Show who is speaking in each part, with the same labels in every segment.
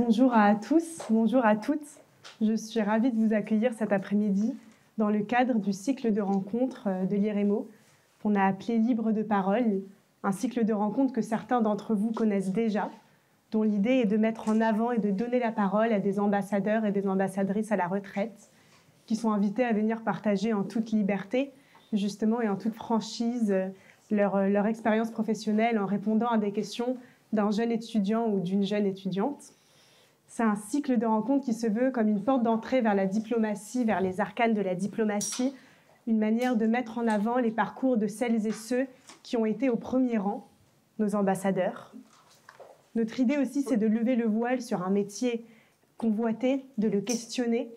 Speaker 1: Bonjour à tous, bonjour à toutes. Je suis ravie de vous accueillir cet après-midi dans le cadre du cycle de rencontres de l'IREMO qu'on a appelé Libre de parole, un cycle de rencontres que certains d'entre vous connaissent déjà, dont l'idée est de mettre en avant et de donner la parole à des ambassadeurs et des ambassadrices à la retraite qui sont invités à venir partager en toute liberté, justement, et en toute franchise leur expérience professionnelle en répondant à des questions d'un jeune étudiant ou d'une jeune étudiante. C'est un cycle de rencontres qui se veut comme une porte d'entrée vers la diplomatie, vers les arcanes de la diplomatie, une manière de mettre en avant les parcours de celles et ceux qui ont été au premier rang, nos ambassadeurs. Notre idée aussi, c'est de lever le voile sur un métier convoité, de le questionner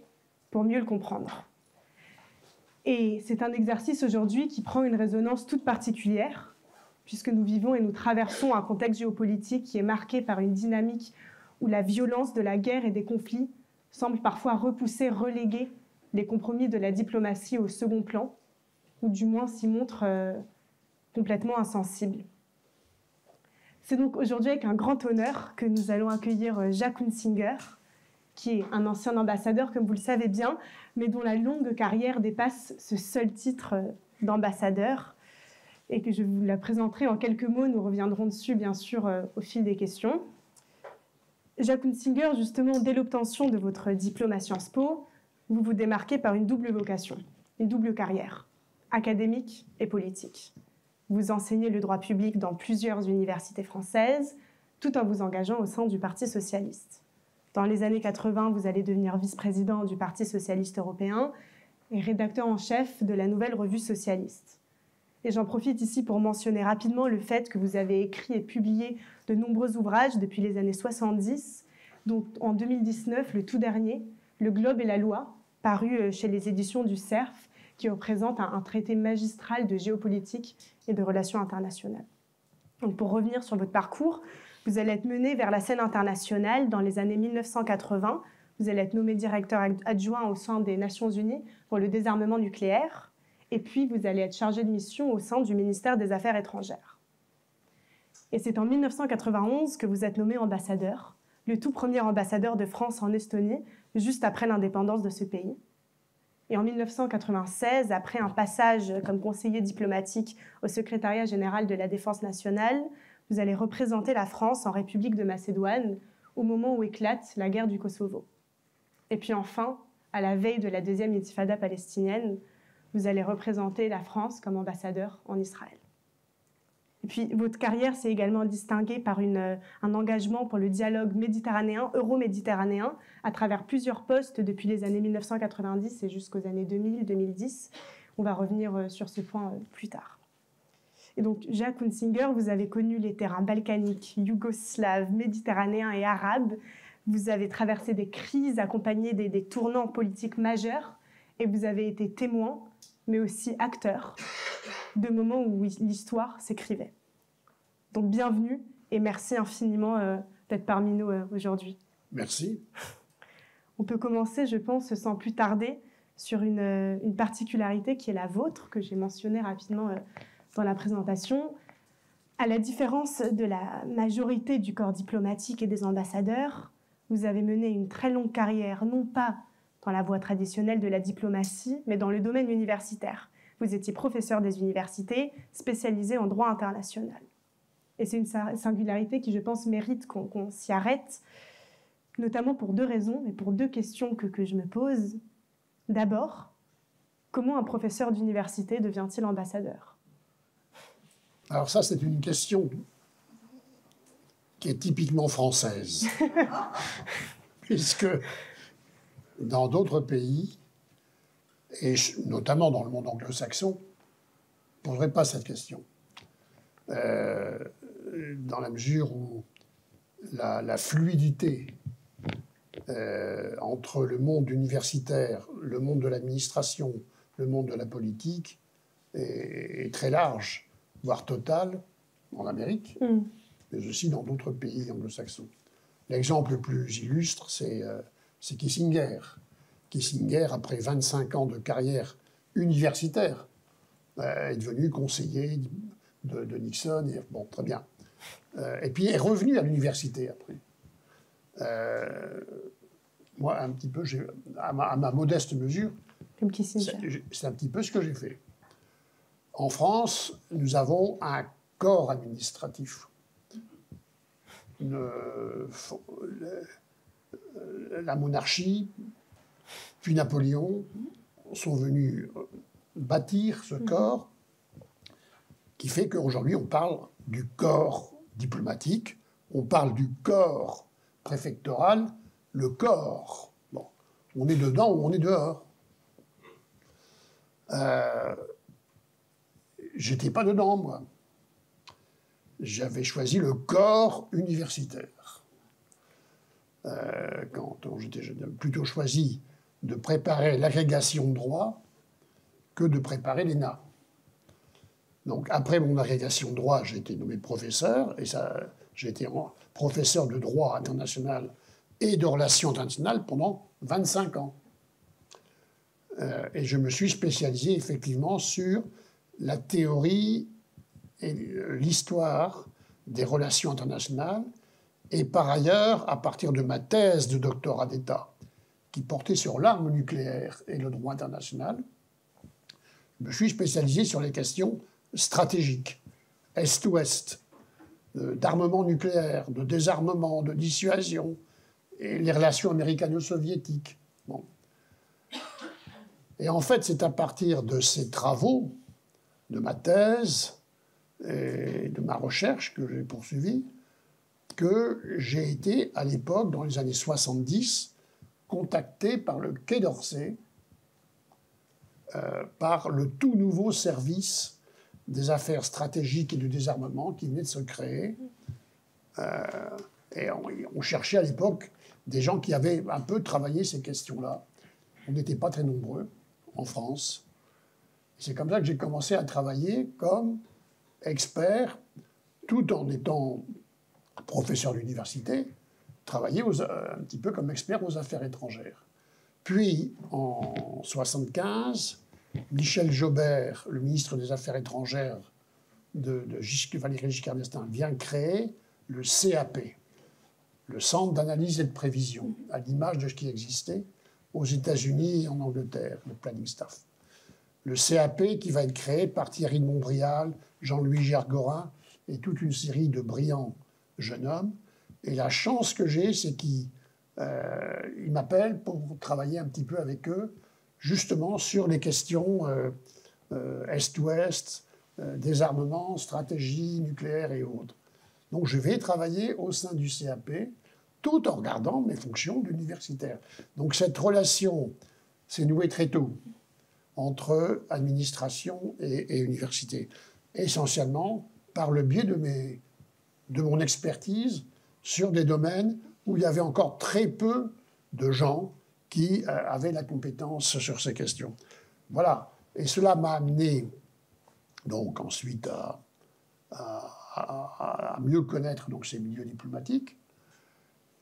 Speaker 1: pour mieux le comprendre. Et c'est un exercice aujourd'hui qui prend une résonance toute particulière, puisque nous vivons et nous traversons un contexte géopolitique qui est marqué par une dynamique où la violence de la guerre et des conflits semble parfois repousser, reléguer les compromis de la diplomatie au second plan, ou du moins s'y montre complètement insensible. C'est donc aujourd'hui avec un grand honneur que nous allons accueillir Jacques Hunsinger, qui est un ancien ambassadeur, comme vous le savez bien, mais dont la longue carrière dépasse ce seul titre d'ambassadeur, et que je vous la présenterai en quelques mots. Nous reviendrons dessus, bien sûr, au fil des questions. Jacques Hunsinger, justement, dès l'obtention de votre diplôme à Sciences Po, vous vous démarquez par une double vocation, une double carrière, académique et politique. Vous enseignez le droit public dans plusieurs universités françaises, tout en vous engageant au sein du Parti socialiste. Dans les années 80, vous allez devenir vice-président du Parti socialiste européen et rédacteur en chef de la Nouvelle Revue socialiste. Et j'en profite ici pour mentionner rapidement le fait que vous avez écrit et publié de nombreux ouvrages depuis les années 70, dont en 2019, le tout dernier, Le Globe et la Loi, paru chez les éditions du Cerf, qui représente un traité magistral de géopolitique et de relations internationales. Donc pour revenir sur votre parcours, vous allez être mené vers la scène internationale dans les années 1980. Vous allez être nommé directeur adjoint au sein des Nations Unies pour le désarmement nucléaire. Et puis, vous allez être chargé de mission au sein du ministère des Affaires étrangères. Et c'est en 1991 que vous êtes nommé ambassadeur, le tout premier ambassadeur de France en Estonie, juste après l'indépendance de ce pays. Et en 1996, après un passage comme conseiller diplomatique au secrétariat général de la Défense nationale, vous allez représenter la France en République de Macédoine au moment où éclate la guerre du Kosovo. Et puis enfin, à la veille de la deuxième intifada palestinienne, vous allez représenter la France comme ambassadeur en Israël. Et puis, votre carrière s'est également distinguée par un engagement pour le dialogue méditerranéen, euro-méditerranéen, à travers plusieurs postes depuis les années 1990 et jusqu'aux années 2000-2010. On va revenir sur ce point plus tard. Et donc, Jacques Hunsinger, vous avez connu les terrains balkaniques, yougoslaves, méditerranéens et arabes. Vous avez traversé des crises, accompagné des tournants politiques majeurs, et vous avez été témoin, mais aussi acteur, de moments où l'histoire s'écrivait. Donc bienvenue et merci infiniment d'être parmi nous aujourd'hui.
Speaker 2: Merci.
Speaker 1: On peut commencer, je pense, sans plus tarder, sur une particularité qui est la vôtre, que j'ai mentionnée rapidement dans la présentation. À la différence de la majorité du corps diplomatique et des ambassadeurs, vous avez mené une très longue carrière, non pas dans la voie traditionnelle de la diplomatie, mais dans le domaine universitaire. Vous étiez professeur des universités, spécialisé en droit international. Et c'est une singularité qui, je pense, mérite qu'on s'y arrête, notamment pour deux raisons et pour deux questions que je me pose. D'abord, comment un professeur d'université devient-il ambassadeur ?
Speaker 2: Alors ça, c'est une question qui est typiquement française, puisque dans d'autres pays, et notamment dans le monde anglo-saxon, on ne poserait pas cette question. Dans la mesure où la fluidité entre le monde universitaire, le monde de l'administration, le monde de la politique est très large, voire totale, en Amérique, mais aussi dans d'autres pays anglo-saxons. L'exemple le plus illustre, c'est Kissinger. Kissinger, après 25 ans de carrière universitaire, est devenu conseiller de Nixon. Et, bon, très bien. Et puis est revenu à l'université après. moi, un petit peu, à ma modeste mesure,
Speaker 1: comme Kissinger.
Speaker 2: C'est un petit peu ce que j'ai fait. En France, nous avons un corps administratif. La monarchie, puis Napoléon, sont venus bâtir ce corps qui fait qu'aujourd'hui, on parle du corps diplomatique, on parle du corps préfectoral, le corps. Bon, on est dedans ou on est dehors. J'étais pas dedans, moi. J'avais choisi le corps universitaire. Quand j'étais jeune, plutôt choisi de préparer l'agrégation de droit que de préparer l'ENA. Donc, après mon agrégation de droit, j'ai été nommé professeur, et j'ai été professeur de droit international et de relations internationales pendant 25 ans. Et je me suis spécialisé effectivement sur la théorie et l'histoire des relations internationales. Et par ailleurs, à partir de ma thèse de doctorat d'État, qui portait sur l'arme nucléaire et le droit international, je me suis spécialisé sur les questions stratégiques, Est-Ouest, d'armement nucléaire, de désarmement, de dissuasion, et les relations américano-soviétiques. Bon. Et en fait, c'est à partir de ces travaux, de ma thèse et de ma recherche que j'ai poursuivie, que j'ai été, à l'époque, dans les années 70, contacté par le Quai d'Orsay, par le tout nouveau service des affaires stratégiques et du désarmement qui venait de se créer. Et on cherchait à l'époque des gens qui avaient un peu travaillé ces questions-là. On n'était pas très nombreux en France. C'est comme ça que j'ai commencé à travailler comme expert, tout en étant professeur d'université, travailler un petit peu comme expert aux affaires étrangères. Puis, en 1975, Michel Jobert, le ministre des Affaires étrangères de Valéry Giscard d'Estaing, vient créer le CAP, le Centre d'analyse et de prévision, à l'image de ce qui existait aux États-Unis et en Angleterre, le Planning Staff. Le CAP qui va être créé par Thierry de Montbrial, Jean-Louis Gergorin et toute une série de brillants jeunes hommes. Et la chance que j'ai, c'est qu'ils m'appellent pour travailler un petit peu avec eux, justement sur les questions Est-Ouest, désarmement, stratégie nucléaire et autres. Donc je vais travailler au sein du CAP, tout en regardant mes fonctions d'universitaire. Donc cette relation s'est nouée très tôt entre administration et université, essentiellement par le biais de mon expertise sur des domaines où il y avait encore très peu de gens qui avaient la compétence sur ces questions. Voilà. Et cela m'a amené donc ensuite à mieux connaître donc, ces milieux diplomatiques.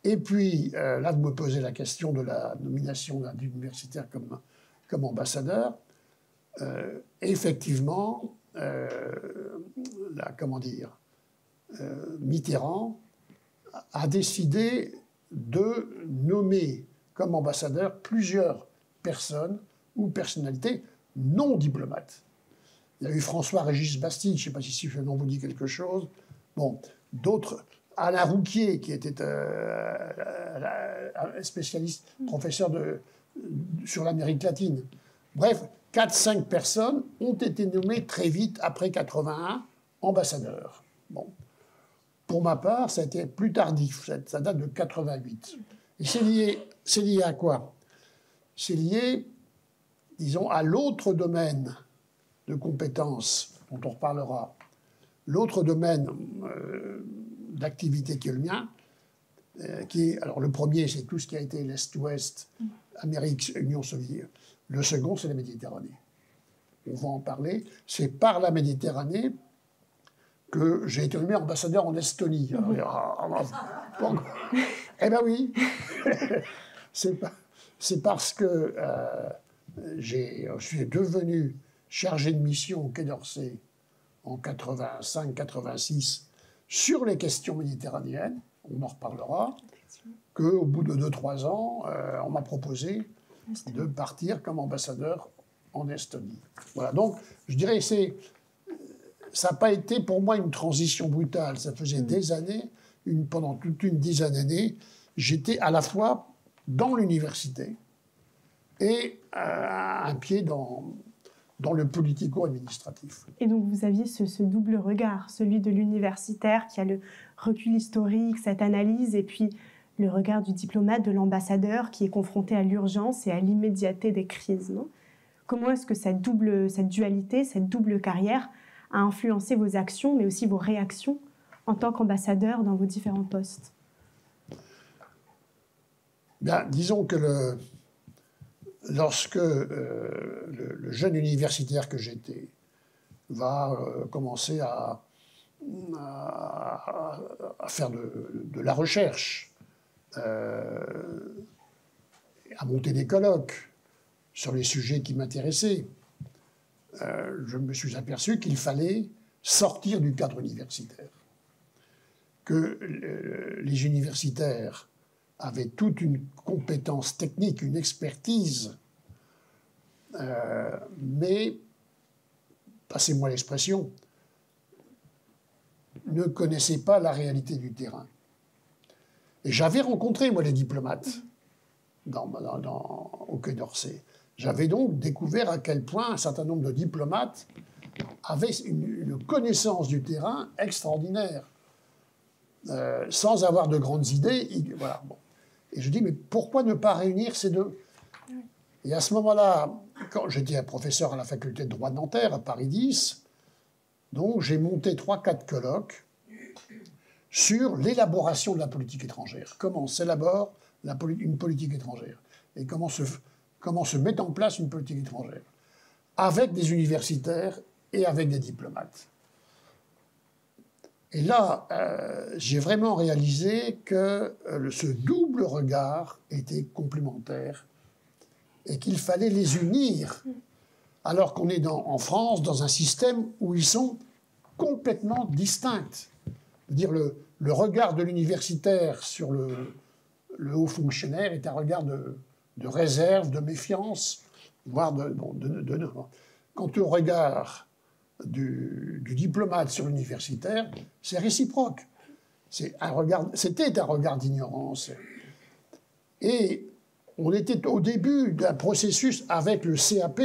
Speaker 2: Et puis, là, vous me posez la question de la nomination d'un universitaire comme ambassadeur. Effectivement, Mitterrand a décidé de nommer comme ambassadeur plusieurs personnes ou personnalités non diplomates. Il y a eu François-Régis Bastide, je ne sais pas si ce nom vous dit quelque chose. Bon, d'autres, Alain Rouquier, qui était spécialiste, professeur sur l'Amérique latine. Bref, 4-5 personnes ont été nommées très vite, après 81, ambassadeurs. Bon. Pour ma part, ça a été plus tardif, ça date de 88. Et c'est lié à quoi? C'est lié, disons, à l'autre domaine de compétences dont on reparlera, l'autre domaine d'activité qui est le mien, alors le premier, c'est tout ce qui a été l'Est-Ouest, Amérique, Union soviétique. Le second, c'est la Méditerranée. On va en parler. C'est par la Méditerranée que j'ai été nommé ambassadeur en Estonie. Eh bien oui, c'est parce que je suis devenu chargé de mission au Quai d'Orsay en 85-86 sur les questions méditerranéennes. On en reparlera. qu'au bout de 2-3 ans, on m'a proposé de partir comme ambassadeur en Estonie. Voilà, donc je dirais ça n'a pas été pour moi une transition brutale. Ça faisait des années, pendant toute une dizaine d'années, j'étais à la fois dans l'université et un pied dans le politico-administratif.
Speaker 1: Et donc vous aviez ce double regard, celui de l'universitaire qui a le recul historique, cette analyse, et puis le regard du diplomate, de l'ambassadeur qui est confronté à l'urgence et à l'immédiateté des crises. Non ? Comment est-ce que cette dualité, cette double carrière a influencé vos actions, mais aussi vos réactions en tant qu'ambassadeur dans vos différents postes ?
Speaker 2: Bien, disons que lorsque le jeune universitaire que j'étais va commencer à faire de la recherche, à monter des colloques sur les sujets qui m'intéressaient, je me suis aperçu qu'il fallait sortir du cadre universitaire. Que les universitaires avaient toute une compétence technique, une expertise, mais, passez-moi l'expression, ne connaissaient pas la réalité du terrain. Et j'avais rencontré, moi, les diplomates au Quai d'Orsay. J'avais donc découvert à quel point un certain nombre de diplomates avaient une connaissance du terrain extraordinaire. Sans avoir de grandes idées. Voilà, bon. Et je dis, mais pourquoi ne pas réunir ces deux? Et à ce moment-là, quand j'étais un professeur à la faculté de droit de Nanterre, à Paris 10, donc j'ai monté 3-4 colloques sur l'élaboration de la politique étrangère. Comment s'élabore une politique étrangère et comment se met en place une politique étrangère avec des universitaires et avec des diplomates. Et là, j'ai vraiment réalisé que ce double regard était complémentaire et qu'il fallait les unir, alors qu'on est en France dans un système où ils sont complètement distincts. Dire le regard de l'universitaire sur le haut fonctionnaire est un regard de réserve, de méfiance, voire quant au regard du diplomate sur l'universitaire, c'est réciproque. C'était un regard d'ignorance. Et on était au début d'un processus avec le CAP,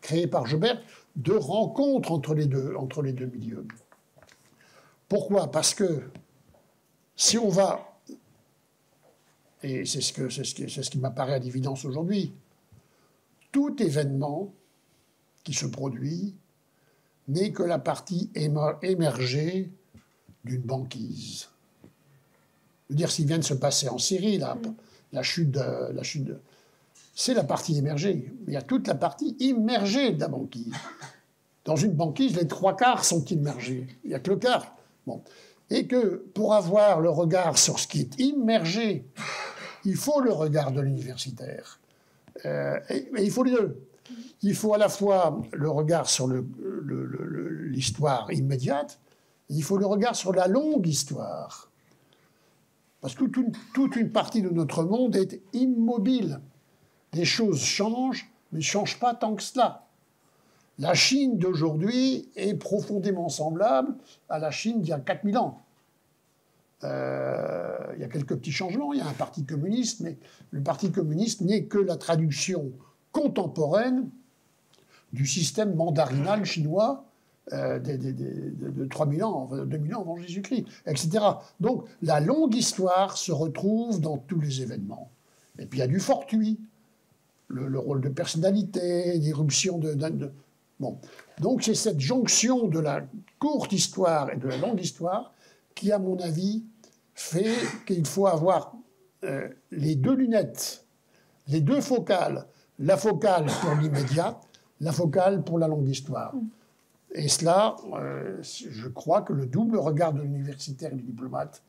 Speaker 2: créé par Joubert, de rencontre entre les deux milieux. Pourquoi? Parce que si on va, et c'est ce qui m'apparaît à l'évidence aujourd'hui, tout événement qui se produit n'est que la partie émergée d'une banquise. Je veux dire, s'il vient de se passer en Syrie, la chute c'est la partie émergée. Il y a toute la partie immergée de la banquise. Dans une banquise, les 3/4 sont immergés. Il n'y a que le quart. Bon. Et que pour avoir le regard sur ce qui est immergé, il faut le regard de l'universitaire. Et il faut les deux. Il faut à la fois le regard sur l'histoire immédiate, et il faut le regard sur la longue histoire. Parce que toute une partie de notre monde est immobile. Les choses changent, mais ne changent pas tant que cela. La Chine d'aujourd'hui est profondément semblable à la Chine d'il y a 4000 ans. Il y a quelques petits changements, il y a un parti communiste, mais le parti communiste n'est que la traduction contemporaine du système mandarinal chinois de 3000 ans, 2000 ans avant Jésus-Christ, etc. Donc la longue histoire se retrouve dans tous les événements. Et puis il y a du fortuit, le rôle de personnalité, l'irruption Bon. Donc c'est cette jonction de la courte histoire et de la longue histoire qui, à mon avis, fait qu'il faut avoir les deux lunettes, les deux focales, la focale pour l'immédiat, la focale pour la longue histoire. Et cela, je crois que le double regard de l'universitaire et du diplomate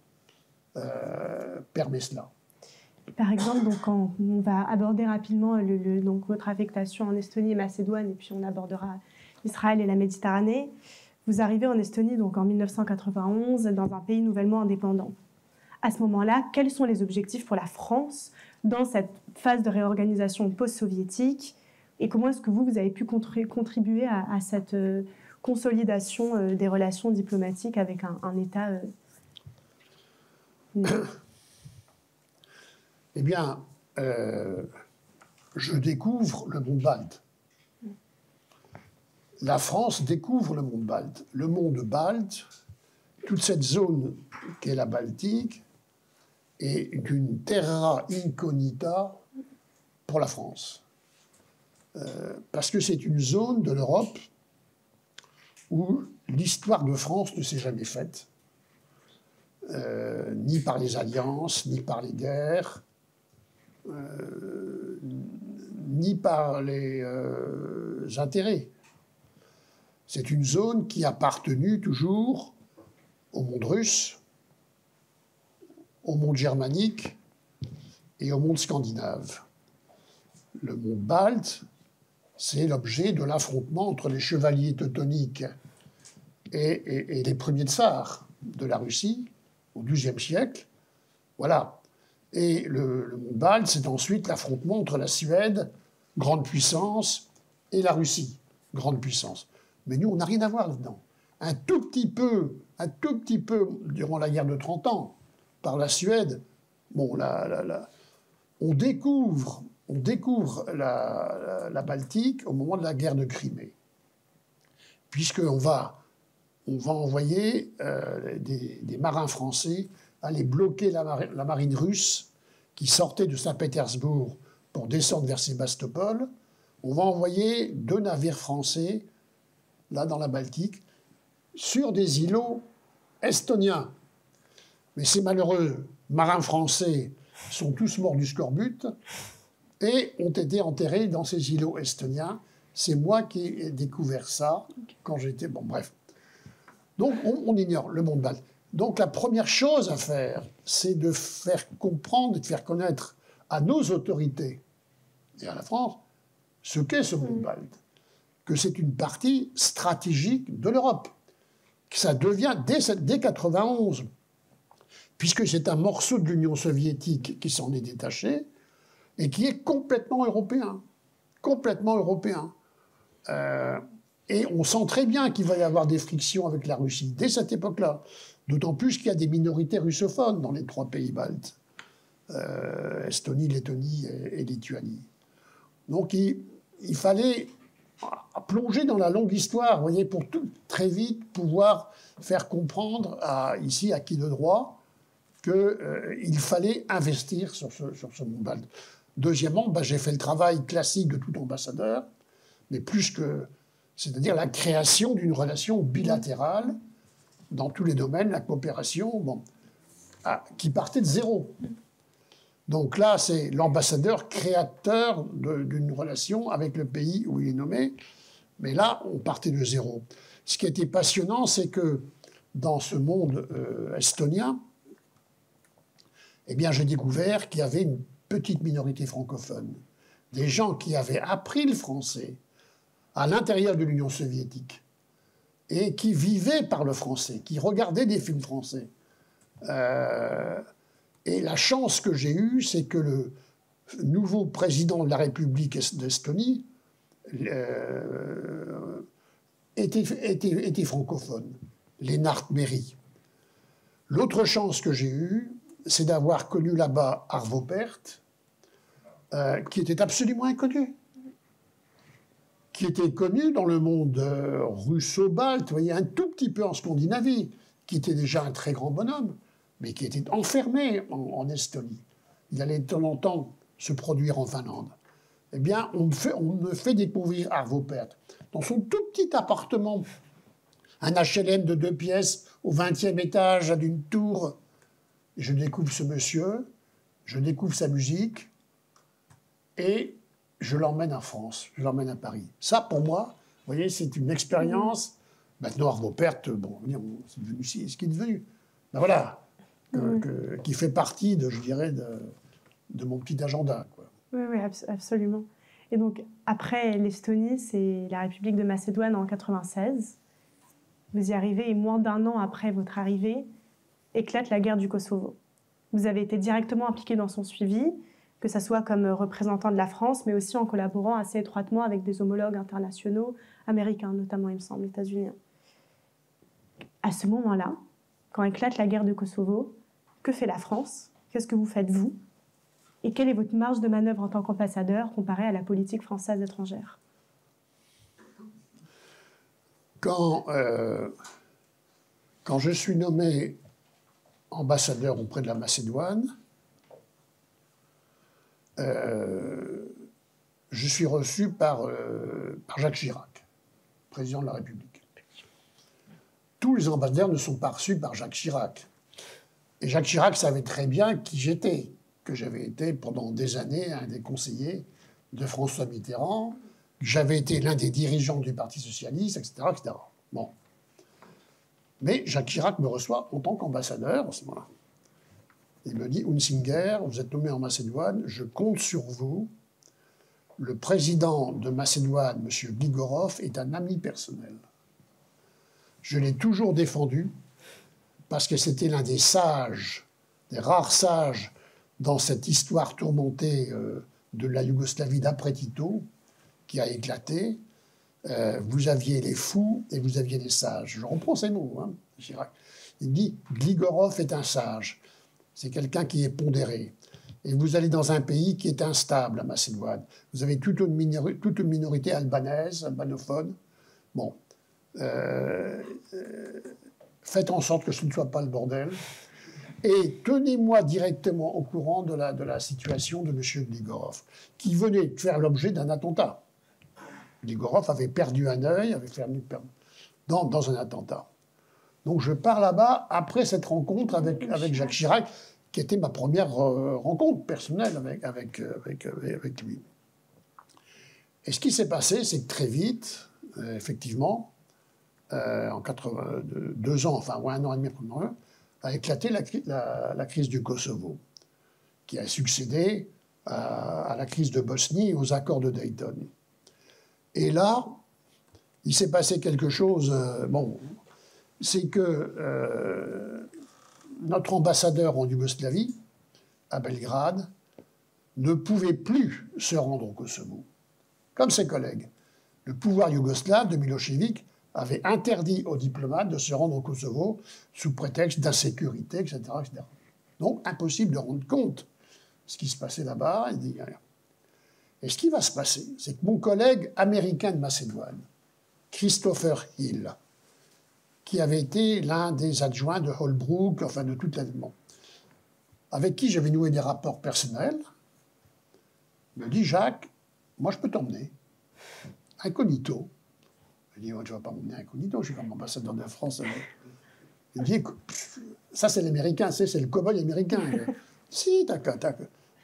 Speaker 2: permet cela.
Speaker 1: Par exemple, donc, quand on va aborder rapidement donc, votre affectation en Estonie et Macédoine, et puis on abordera Israël et la Méditerranée, vous arrivez en Estonie donc, en 1991 dans un pays nouvellement indépendant. à ce moment-là, quels sont les objectifs pour la France dans cette phase de réorganisation post-soviétique et comment est-ce que vous avez pu contribuer à cette consolidation des relations diplomatiques avec un État
Speaker 2: Eh bien, je découvre le monde balte. La France découvre le monde balte. Le monde balte, toute cette zone qu'est la Baltique, est d'une terra incognita pour la France. Parce que c'est une zone de l'Europe où l'histoire de France ne s'est jamais faite, ni par les alliances, ni par les guerres, ni par les intérêts. C'est une zone qui a appartenu toujours au monde russe, au monde germanique et au monde scandinave. Le monde balte, c'est l'objet de l'affrontement entre les chevaliers teutoniques et les premiers tsars de la Russie au XIIe siècle. Voilà. Et le monde balte, c'est ensuite l'affrontement entre la Suède, grande puissance, et la Russie, grande puissance. Mais nous, on n'a rien à voir là-dedans. Un tout petit peu, durant la guerre de 30 ans, par la Suède, bon, on découvre la Baltique au moment de la guerre de Crimée. Puisqu'on va envoyer des marins français aller bloquer la marine russe qui sortait de Saint-Pétersbourg pour descendre vers Sébastopol. On va envoyer 2 navires français, là dans la Baltique, sur des îlots estoniens. Mais ces malheureux marins français sont tous morts du scorbut et ont été enterrés dans ces îlots estoniens. C'est moi qui ai découvert ça quand j'étais... Bon, bref. Donc, on ignore le monde balte. Donc, la première chose à faire, c'est de faire comprendre et de faire connaître à nos autorités et à la France ce qu'est ce monde balte. Que c'est une partie stratégique de l'Europe. Que ça devient dès 1991, puisque c'est un morceau de l'Union soviétique qui s'en est détaché et qui est complètement européen. Complètement européen. Et on sent très bien qu'il va y avoir des frictions avec la Russie dès cette époque-là. D'autant plus qu'il y a des minorités russophones dans les 3 pays baltes. Estonie, Lettonie et Lituanie. Donc il fallait plonger dans la longue histoire, vous voyez, pour très vite pouvoir faire comprendre ici à qui de droit qu'il fallait investir sur ce monde balte. Deuxièmement, j'ai fait le travail classique de tout ambassadeur, mais plus que... C'est-à-dire la création d'une relation bilatérale dans tous les domaines, la coopération, qui partait de zéro. Donc là, c'est l'ambassadeur créateur d'une relation avec le pays où il est nommé. Mais là, on partait de zéro. Ce qui était passionnant, c'est que dans ce monde estonien, eh bien, j'ai découvert qu'il y avait une petite minorité francophone. Des gens qui avaient appris le français à l'intérieur de l'Union soviétique et qui vivaient par le français, qui regardaient des films français. Et la chance que j'ai eue, c'est que le nouveau président de la République d'Estonie était francophone, Lennart Meri. L'autre chance que j'ai eue, c'est d'avoir connu là-bas Arvo Pärt, qui était absolument inconnu. Qui était connu dans le monde russo-balte, vous voyez, un tout petit peu en Scandinavie, qui était déjà un très grand bonhomme, mais qui était enfermé en Estonie. Il allait de temps en temps se produire en Finlande. Eh bien, on me fait découvrir Arvo Pärt dans son tout petit appartement, un HLM de 2 pièces au 20e étage d'une tour. Je découvre ce monsieur, je découvre sa musique, et je l'emmène en France, je l'emmène à Paris. Ça, pour moi, vous voyez, c'est une expérience. Maintenant, Arvo Pärt, bon, c'est devenu ce qu'il est devenu. Ben voilà, qui fait partie, je dirais, de mon petit agenda, quoi.
Speaker 1: Oui, absolument. Et donc, après l'Estonie, c'est la République de Macédoine en 1996. Vous y arrivez, et moins d'1 an après votre arrivée, éclate la guerre du Kosovo. Vous avez été directement impliqué dans son suivi, que ce soit comme représentant de la France, mais aussi en collaborant assez étroitement avec des homologues internationaux, américains notamment, il me semble, états-uniens. À ce moment-là, quand éclate la guerre de Kosovo, que fait la France? Qu'est-ce que vous faites, vous? Et quelle est votre marge de manœuvre en tant qu'ambassadeur comparée à la politique française étrangère?
Speaker 2: Quand je suis nommé ambassadeur auprès de la Macédoine, je suis reçu par Jacques Chirac, président de la République. Tous les ambassadeurs ne sont pas reçus par Jacques Chirac. Et Jacques Chirac savait très bien qui j'étais, que j'avais été pendant des années un des conseillers de François Mitterrand, que j'avais été l'un des dirigeants du Parti socialiste, etc., etc. Bon. Mais Jacques Chirac me reçoit en tant qu'ambassadeur, à ce moment-là. Il me dit, Hunsinger, vous êtes nommé en Macédoine, je compte sur vous. Le président de Macédoine, M. Gligorov, est un ami personnel. Je l'ai toujours défendu parce que c'était l'un des sages, des rares sages dans cette histoire tourmentée de la Yougoslavie d'après Tito, qui a éclaté. Vous aviez les fous et vous aviez les sages. Je reprends ces mots, hein, Chirac. Il dit, Gligorov est un sage. C'est quelqu'un qui est pondéré. Et vous allez dans un pays qui est instable, la Macédoine. Vous avez toute une minorité albanaise, albanophone. Bon. Faites en sorte que ce ne soit pas le bordel. Et tenez-moi directement au courant de la situation de M. Gligorov, qui venait de faire l'objet d'un attentat. Gligorov avait perdu un œil, dans un attentat. Donc je pars là-bas après cette rencontre avec Jacques Chirac, qui était ma première rencontre personnelle avec lui. Et ce qui s'est passé, c'est que très vite, effectivement, en 2 ans, enfin, ou 1 an et demi après, a éclaté la crise du Kosovo, qui a succédé à la crise de Bosnie et aux accords de Dayton. Et là, il s'est passé quelque chose, c'est que notre ambassadeur en Yougoslavie, à Belgrade, ne pouvait plus se rendre au Kosovo, comme ses collègues. Le pouvoir yougoslave de Milosevic avait interdit aux diplomates de se rendre au Kosovo sous prétexte d'insécurité, etc., etc. Donc, impossible de rendre compte de ce qui se passait là-bas. Et ce qui va se passer, c'est que mon collègue américain de Macédoine, Christopher Hill, qui avait été l'un des adjoints de Holbrooke, enfin de toute la... avec qui j'avais noué des rapports personnels, me dit, Jacques, moi je peux t'emmener, incognito. Je dis, tu ne vas pas m'emmener incognito, je suis comme ambassadeur de France. Il me dit, ça c'est l'américain, c'est le cow-boy américain. Si,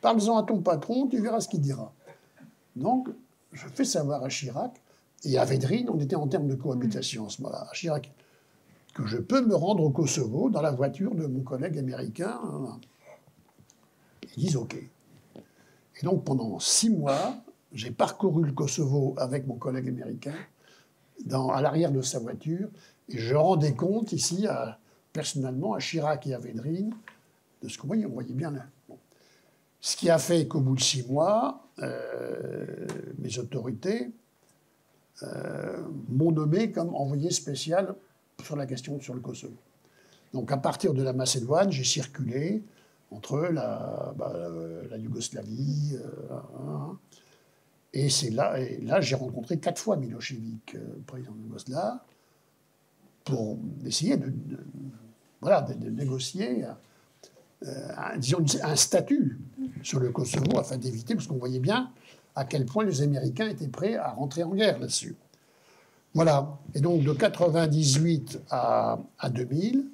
Speaker 2: parle-en à ton patron, tu verras ce qu'il dira. Donc, je fais savoir à Chirac, et à Védrine, on était en termes de cohabitation en ce moment-là, à Chirac, que je peux me rendre au Kosovo dans la voiture de mon collègue américain. Ils disent OK. Et donc, pendant 6 mois, j'ai parcouru le Kosovo avec mon collègue américain, à l'arrière de sa voiture, et je rendais compte ici, personnellement, à Chirac et à Védrine, de ce qu'on voyait. On voyait bien là. Bon. Ce qui a fait qu'au bout de 6 mois, mes autorités m'ont nommé comme envoyé spécial sur la question sur le Kosovo. Donc à partir de la Macédoine, j'ai circulé entre la Yougoslavie, et là j'ai rencontré 4 fois Milosevic, président yougoslave, pour essayer de négocier un statut sur le Kosovo afin d'éviter, parce qu'on voyait bien à quel point les Américains étaient prêts à rentrer en guerre là-dessus. Voilà. Et donc, de 1998 à 2000,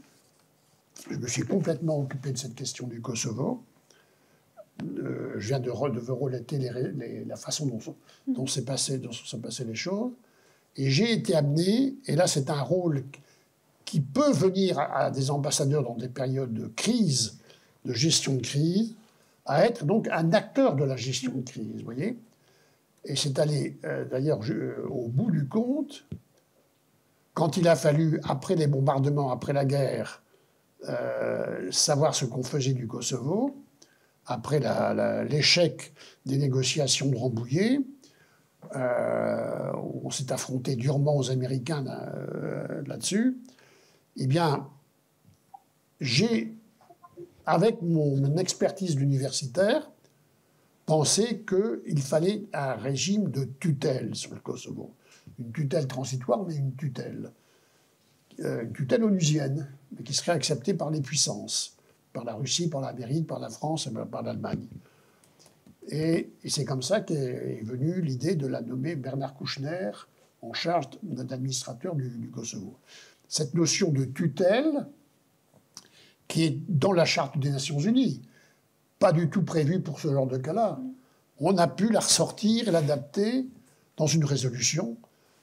Speaker 2: je me suis complètement occupé de cette question du Kosovo. Je viens de relater la façon dont sont passées les choses. Et j'ai été amené, et là c'est un rôle qui peut venir à des ambassadeurs dans des périodes de crise, de gestion de crise, à être donc un acteur de la gestion de crise, vous voyez. Et c'est allé, d'ailleurs, au bout du compte, quand il a fallu, après les bombardements, après la guerre, savoir ce qu'on faisait du Kosovo, après l'échec des négociations de Rambouillet, où on s'est affronté durement aux Américains là-dessus, eh bien, j'ai, avec mon expertise d'universitaire, pensé qu'il fallait un régime de tutelle sur le Kosovo. Une tutelle transitoire, mais une tutelle onusienne, mais qui serait acceptée par les puissances, par la Russie, par l'Amérique, par la France et par l'Allemagne. Et c'est comme ça qu'est venue l'idée de la nommer Bernard Kouchner en charge d'administrateur du Kosovo. Cette notion de tutelle, qui est dans la Charte des Nations Unies, pas du tout prévue pour ce genre de cas-là, on a pu la ressortir et l'adapter dans une résolution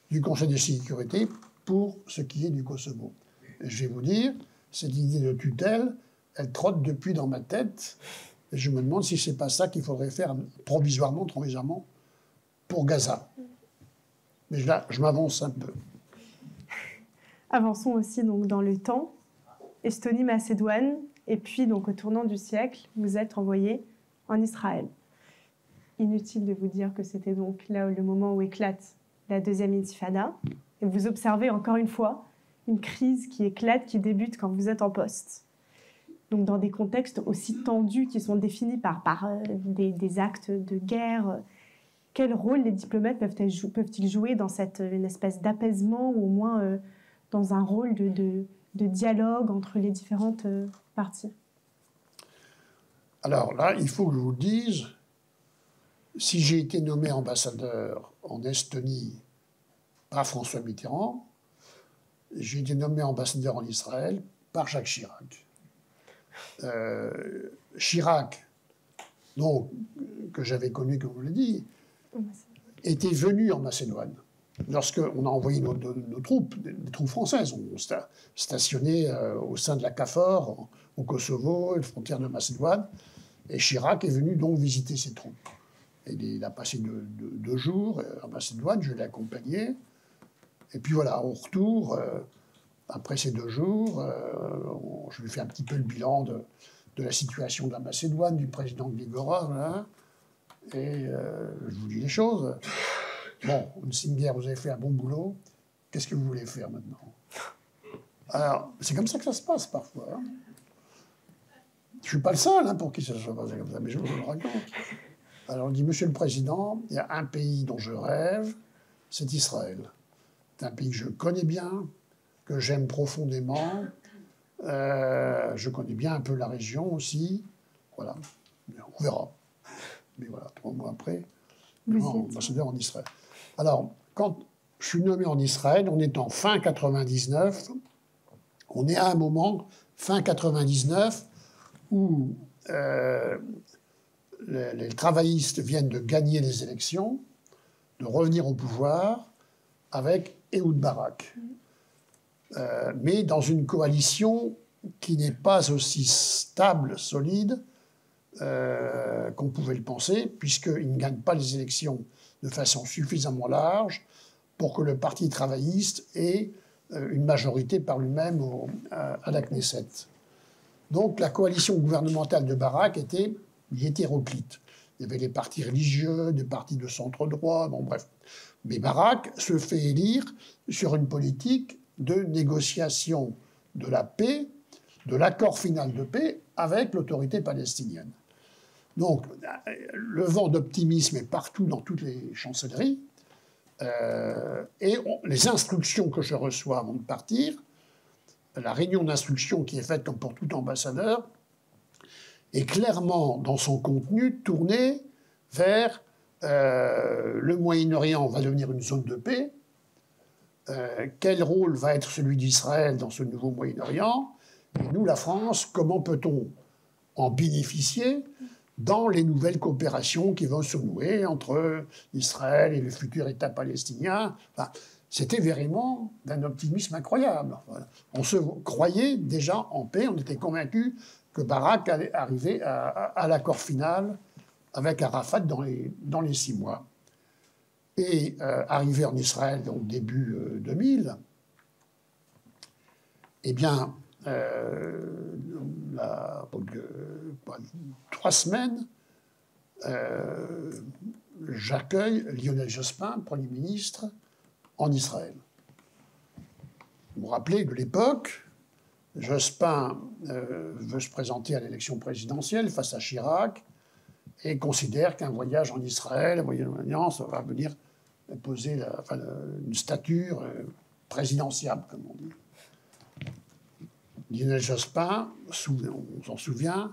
Speaker 2: du Conseil de sécurité pour ce qui est du Kosovo. Et je vais vous dire, cette idée de tutelle, elle trotte depuis dans ma tête, et je me demande si c'est pas ça qu'il faudrait faire provisoirement pour Gaza. Mais là, je m'avance un peu.
Speaker 1: Avançons aussi donc dans le temps. Estonie, Macédoine, et puis donc au tournant du siècle, vous êtes envoyé en Israël. Inutile de vous dire que c'était donc là le moment où éclate la deuxième intifada. Et vous observez encore une fois une crise qui éclate, qui débute quand vous êtes en poste. Donc dans des contextes aussi tendus qui sont définis par des actes de guerre, quel rôle les diplomates peuvent-ils jouer dans une espèce d'apaisement ou au moins dans un rôle de dialogue entre les différentes parties?
Speaker 2: Alors là, il faut que je vous le dise, si j'ai été nommé ambassadeur en Estonie par François Mitterrand, j'ai été nommé ambassadeur en Israël par Jacques Chirac. Chirac, donc, que j'avais connu, comme vous l'avez dit, était venu en Macédoine. Lorsqu'on a envoyé nos troupes, des troupes françaises, on stationnait au sein de la KFOR, au Kosovo, les frontières de Macédoine, et Chirac est venu donc visiter ses troupes. Et il a passé 2 jours en Macédoine, je l'ai accompagné, et puis voilà, au retour, après ces 2 jours, je lui fais un petit peu le bilan de la situation de la Macédoine, du président Gligorov, hein, et je vous dis les choses. Bon, Hunsinger, vous avez fait un bon boulot, qu'est-ce que vous voulez faire maintenant? Alors, c'est comme ça que ça se passe parfois. Hein. Je ne suis pas le seul pour qui ça se passe comme ça, mais je vous le raconte. Alors, on dit, Monsieur le Président, il y a un pays dont je rêve, c'est Israël. C'est un pays que je connais bien, que j'aime profondément. Je connais bien un peu la région aussi. Voilà, on verra. Mais voilà, 3 mois après, ambassadeur en Israël. Alors, quand je suis nommé en Israël, on est en fin 99. On est à un moment, fin 99, où les travaillistes viennent de gagner les élections, de revenir au pouvoir avec Ehud Barak. Mais dans une coalition qui n'est pas aussi stable, solide, qu'on pouvait le penser, puisqu'il ne gagne pas les élections de façon suffisamment large pour que le Parti travailliste ait une majorité par lui-même à la Knesset. Donc la coalition gouvernementale de Barak était hétéroclite. Il y avait les partis religieux, des partis de centre-droit, bon bref. Mais Barak se fait élire sur une politique de négociation de la paix, de l'accord final de paix avec l'autorité palestinienne. Donc, le vent d'optimisme est partout dans toutes les chancelleries. Et les instructions que je reçois avant de partir, la réunion d'instruction qui est faite comme pour tout ambassadeur, est clairement, dans son contenu, tournée vers le Moyen-Orient va devenir une zone de paix. Quel rôle va être celui d'Israël dans ce nouveau Moyen-Orient? Et nous, la France, comment peut-on en bénéficier dans les nouvelles coopérations qui vont se nouer entre Israël et le futur État palestinien? Enfin, c'était vraiment d'un optimisme incroyable. Voilà. On se croyait déjà en paix, on était convaincus que Barak allait arriver à l'accord final avec Arafat dans les 6 mois. Et arrivé en Israël, donc début 2000, eh bien, 3 semaines, j'accueille Lionel Jospin, Premier ministre, en Israël. Vous vous rappelez de l'époque, Jospin veut se présenter à l'élection présidentielle face à Chirac et considère qu'un voyage en Israël, un voyage en alliance, va venir poser une stature présidentiable, comme on dit. Lionel Jospin, on s'en souvient,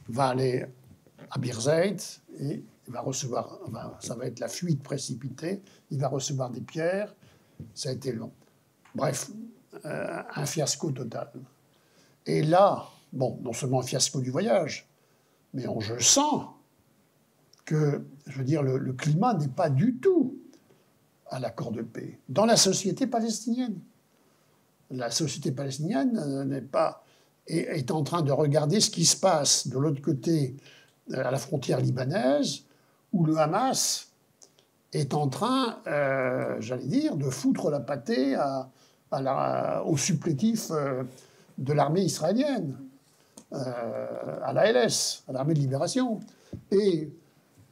Speaker 2: va aller à Birzeit et il va recevoir, ça va être la fuite précipitée, il va recevoir des pierres, ça a été long. Bref, un fiasco total. Et là, bon, non seulement un fiasco du voyage, mais je sens que, je veux dire, le climat n'est pas du tout à l'accord de paix dans la société palestinienne. La société palestinienne est en train de regarder ce qui se passe de l'autre côté, à la frontière libanaise, où le Hamas est en train, j'allais dire, de foutre la pâtée au supplétif de l'armée israélienne, à la LS, à l'armée de libération, et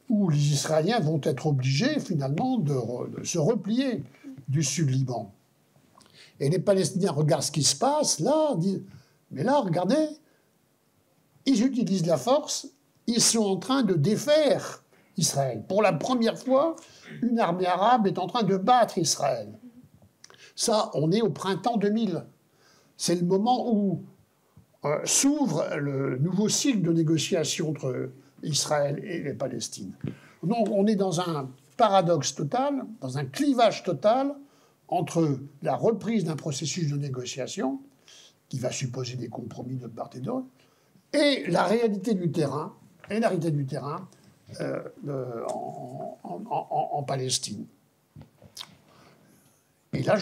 Speaker 2: où les Israéliens vont être obligés finalement de se replier du Sud-Liban. Et les Palestiniens regardent ce qui se passe, là, disent, mais là, regardez, ils utilisent la force, ils sont en train de défaire Israël. Pour la première fois, une armée arabe est en train de battre Israël. Ça, on est au printemps 2000. C'est le moment où s'ouvre le nouveau cycle de négociation entre Israël et les Palestines. Donc on est dans un paradoxe total, dans un clivage total entre la reprise d'un processus de négociation qui va supposer des compromis de part et d'autre, et la réalité du terrain, en Palestine. Et là,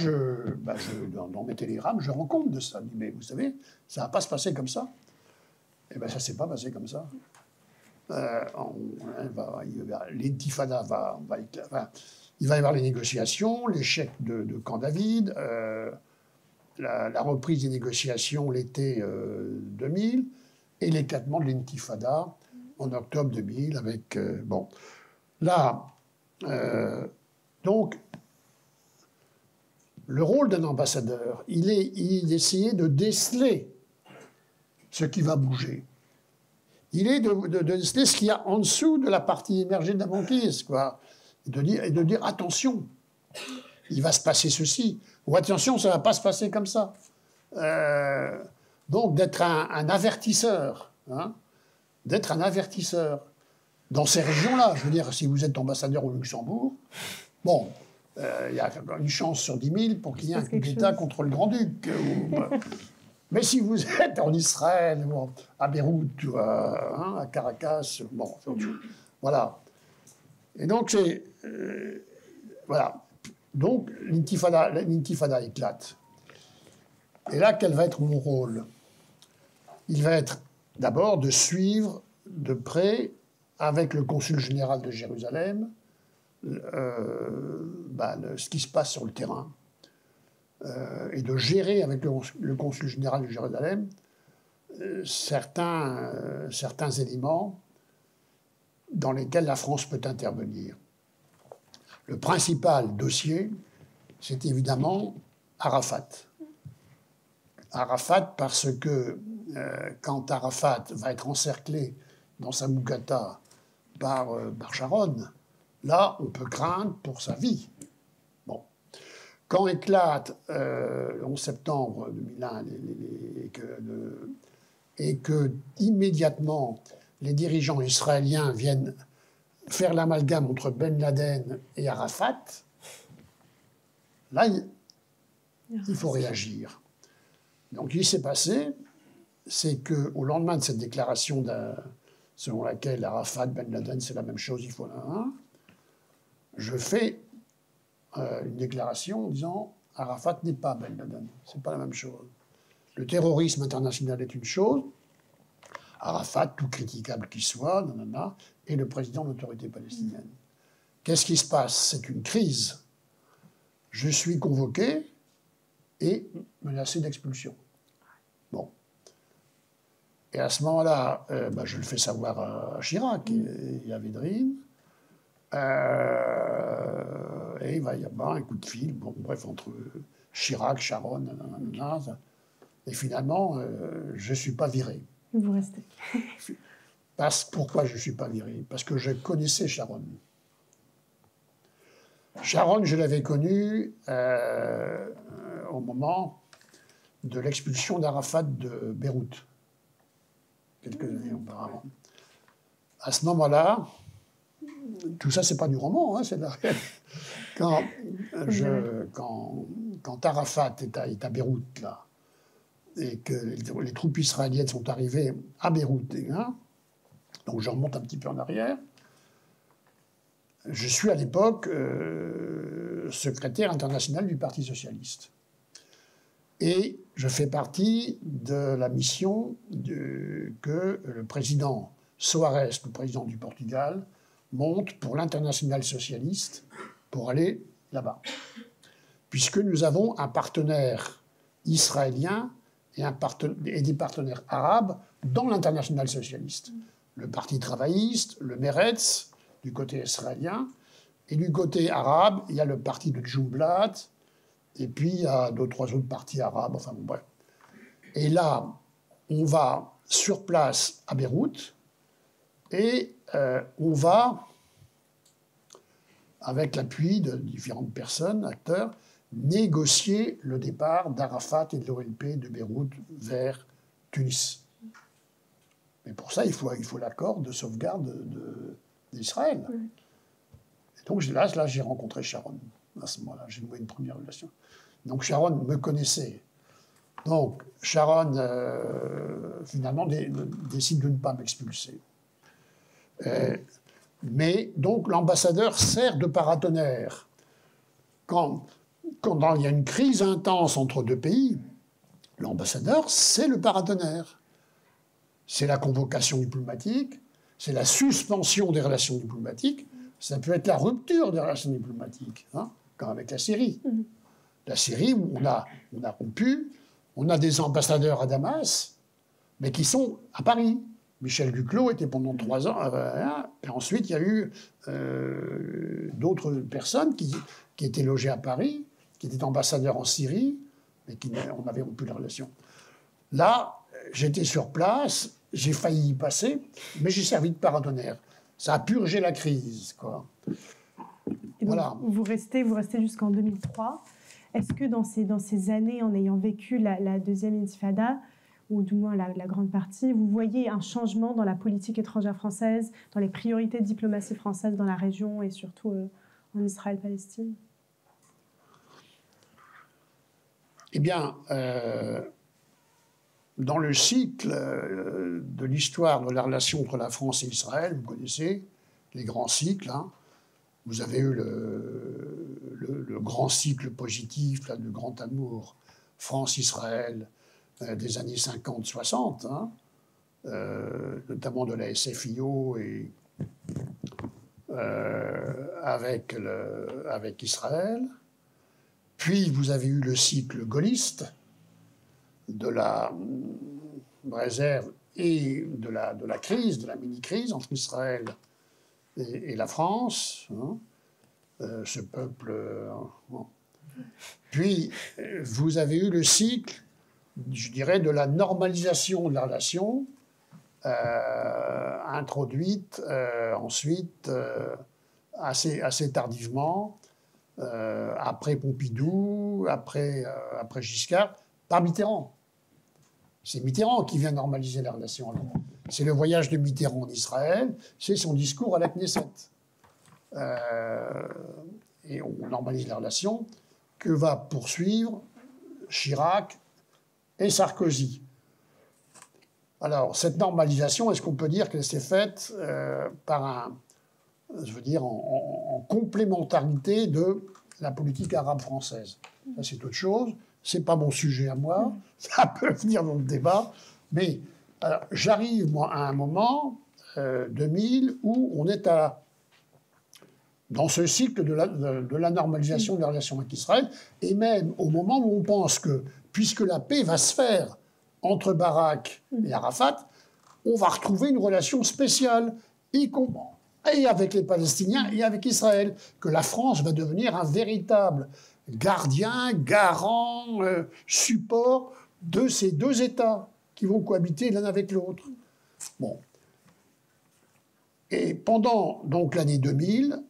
Speaker 2: dans mes télégrammes, je rends compte de ça. Je dis, mais vous savez, ça ne va pas se passer comme ça. Eh bien, ça ne s'est pas passé comme ça. L'intifada il va y avoir les négociations, l'échec de Camp David, la reprise des négociations l'été 2000 et l'éclatement de l'intifada en octobre 2000 avec... bon, là, donc, le rôle d'un ambassadeur, il est d'essayer de déceler ce qui va bouger. Il est de déceler ce qu'il y a en dessous de la partie émergée de la banquise, quoi. Et de dire attention, il va se passer ceci, ou attention, ça ne va pas se passer comme ça. Donc d'être un avertisseur, hein, d'être un avertisseur dans ces régions-là. Je veux dire, si vous êtes ambassadeur au Luxembourg, bon, il y a une chance sur 10 000 pour qu'il y ait un coup d'État contre le Grand-Duc. Mais si vous êtes en Israël, à Beyrouth, à Caracas, bon, voilà. Et donc, c'est... voilà. Donc, l'intifada éclate. Et là, quel va être mon rôle? Il va être d'abord de suivre de près, avec le consul général de Jérusalem, ce qui se passe sur le terrain, et de gérer avec le consul général de Jérusalem certains éléments dans lesquels la France peut intervenir. Le principal dossier, c'est évidemment Arafat. Arafat parce que quand Arafat va être encerclé dans sa Moukata par Sharon, là, on peut craindre pour sa vie. Bon. Quand éclate le 11 septembre 2001 et que immédiatement les dirigeants israéliens viennent faire l'amalgame entre Ben Laden et Arafat, là, il faut réagir. Donc, ce qui s'est passé, c'est qu'au lendemain de cette déclaration selon laquelle Arafat, Ben Laden, c'est la même chose, il faut l'un, je fais une déclaration en disant Arafat n'est pas Ben Laden, c'est pas la même chose. Le terrorisme international est une chose, Arafat, tout critiquable qu'il soit, est le président de l'autorité palestinienne. Qu'est-ce qui se passe? C'est une crise. Je suis convoqué et menacé d'expulsion. Bon. Et à ce moment-là, je le fais savoir à Chirac et à Védrine. Et il va y avoir un coup de fil, bon, bref, entre Chirac, Sharon, et finalement, je ne suis pas viré.
Speaker 1: Vous restez.
Speaker 2: Pourquoi je ne suis pas viré? Parce que je connaissais Sharon. Sharon, je l'avais connue au moment de l'expulsion d'Arafat de Beyrouth, quelques années auparavant. À ce moment-là, tout ça, c'est pas du roman, hein, c'est de la réalité. Quand Arafat est à Beyrouth, là, et que les troupes israéliennes sont arrivées à Beyrouth, hein, donc je remonte un petit peu en arrière, je suis à l'époque secrétaire international du Parti socialiste. Et je fais partie de la mission que le président Soares, le président du Portugal, monte pour l'international socialiste pour aller là-bas. Puisque nous avons un partenaire israélien et des partenaires arabes dans l'international socialiste. Le Parti travailliste, le Meretz, du côté israélien, et du côté arabe, il y a le parti de Jumblat, et puis il y a 2 ou 3 autres partis arabes, enfin bon, bref. Et là, on va sur place à Beyrouth, et on va, avec l'appui de différentes personnes, acteurs, négocier le départ d'Arafat et de l'OLP de Beyrouth vers Tunis. Mais pour ça, il faut l'accord de sauvegarde d'Israël. Oui. Et donc là j'ai rencontré Sharon. À ce moment-là, j'ai noué une première relation. Donc Sharon me connaissait. Donc Sharon, finalement, décide de ne pas m'expulser. Mais donc l'ambassadeur sert de paratonnerre. Quand il y a une crise intense entre 2 pays, l'ambassadeur, c'est le paratonnerre. C'est la convocation diplomatique, c'est la suspension des relations diplomatiques, ça peut être la rupture des relations diplomatiques, hein, comme avec la Syrie. La Syrie, où on a rompu, on a des ambassadeurs à Damas, mais qui sont à Paris. Michel Duclos était pendant 3 ans, et ensuite il y a eu d'autres personnes qui étaient logées à Paris, qui étaient ambassadeurs en Syrie, mais on avait rompu la relation. Là, j'étais sur place, j'ai failli y passer, mais j'ai servi de paratonnerre. Ça a purgé la crise, quoi.
Speaker 1: Et donc, voilà. Vous restez jusqu'en 2003. Est-ce que dans ces années, en ayant vécu la deuxième intifada, ou du moins la grande partie, vous voyez un changement dans la politique étrangère française, dans les priorités de diplomatie française dans la région et surtout en Israël-Palestine?
Speaker 2: Eh bien, dans le cycle de l'histoire de la relation entre la France et Israël, vous connaissez les grands cycles, hein. Vous avez eu le grand cycle positif, là, le grand amour France-Israël des années 50-60, hein, notamment de la SFIO et avec Israël. Puis vous avez eu le cycle gaulliste de la réserve et de la crise, de la mini-crise entre Israël et la France, hein, ce peuple. Bon. Puis vous avez eu le cycle, je dirais, de la normalisation de la relation, introduite ensuite assez tardivement, après Pompidou, après Giscard, par Mitterrand. C'est Mitterrand qui vient normaliser la relation. C'est le voyage de Mitterrand en Israël, c'est son discours à la Knesset. Et on normalise la relation que va poursuivre Chirac et Sarkozy. Alors, cette normalisation, est-ce qu'on peut dire qu'elle s'est faite en complémentarité de la politique arabe française? Ça, c'est autre chose. C'est pas mon sujet à moi. Ça peut venir dans le débat. Mais j'arrive, moi, à un moment, 2000, où on est dans ce cycle de la normalisation de la relation avec Israël, et même au moment où on pense que, puisque la paix va se faire entre Barak et Arafat, on va retrouver une relation spéciale, et avec les Palestiniens et avec Israël, que la France va devenir un véritable gardien, garant, support de ces deux États qui vont cohabiter l'un avec l'autre. Bon. Et pendant donc l'année 2000,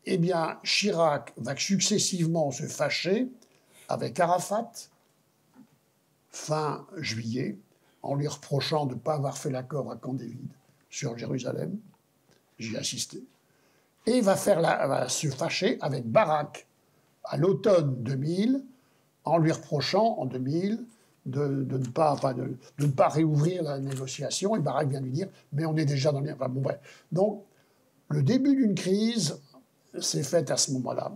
Speaker 2: eh bien, Chirac va successivement se fâcher avec Arafat, fin juillet, en lui reprochant de ne pas avoir fait l'accord à Camp David sur Jérusalem. J'y ai assisté. Et va se fâcher avec Barak à l'automne 2000, en lui reprochant en 2000 de ne pas réouvrir la négociation. Et Barak vient lui dire, mais on est déjà dans les... Enfin, bon, bref. Donc, le début d'une crise s'est fait à ce moment-là,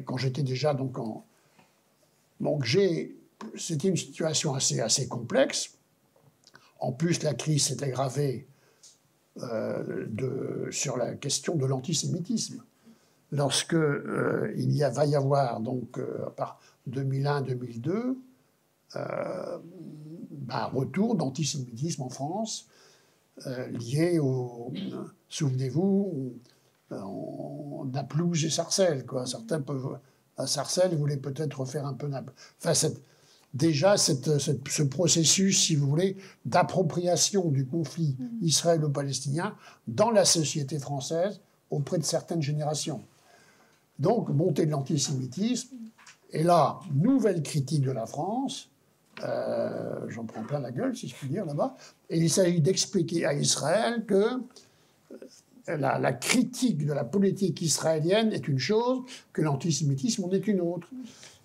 Speaker 2: quand j'étais déjà donc en... Donc, c'était une situation assez complexe. En plus, la crise s'est aggravée sur la question de l'antisémitisme. Lorsque va y avoir, donc, par 2001-2002, un retour d'antisémitisme en France, lié au... Souvenez-vous, Naplouse et Sarcelles, quoi. Certains peuvent... À Sarcelles voulaient peut-être refaire un peu Naples. Enfin, déjà, ce processus, si vous voulez, d'appropriation du conflit israélo-palestinien dans la société française auprès de certaines générations. Donc, montée de l'antisémitisme. Et là, nouvelle critique de la France. J'en prends plein la gueule, si je puis dire, là-bas. Et il s'agit d'expliquer à Israël que la critique de la politique israélienne est une chose, que l'antisémitisme en est une autre.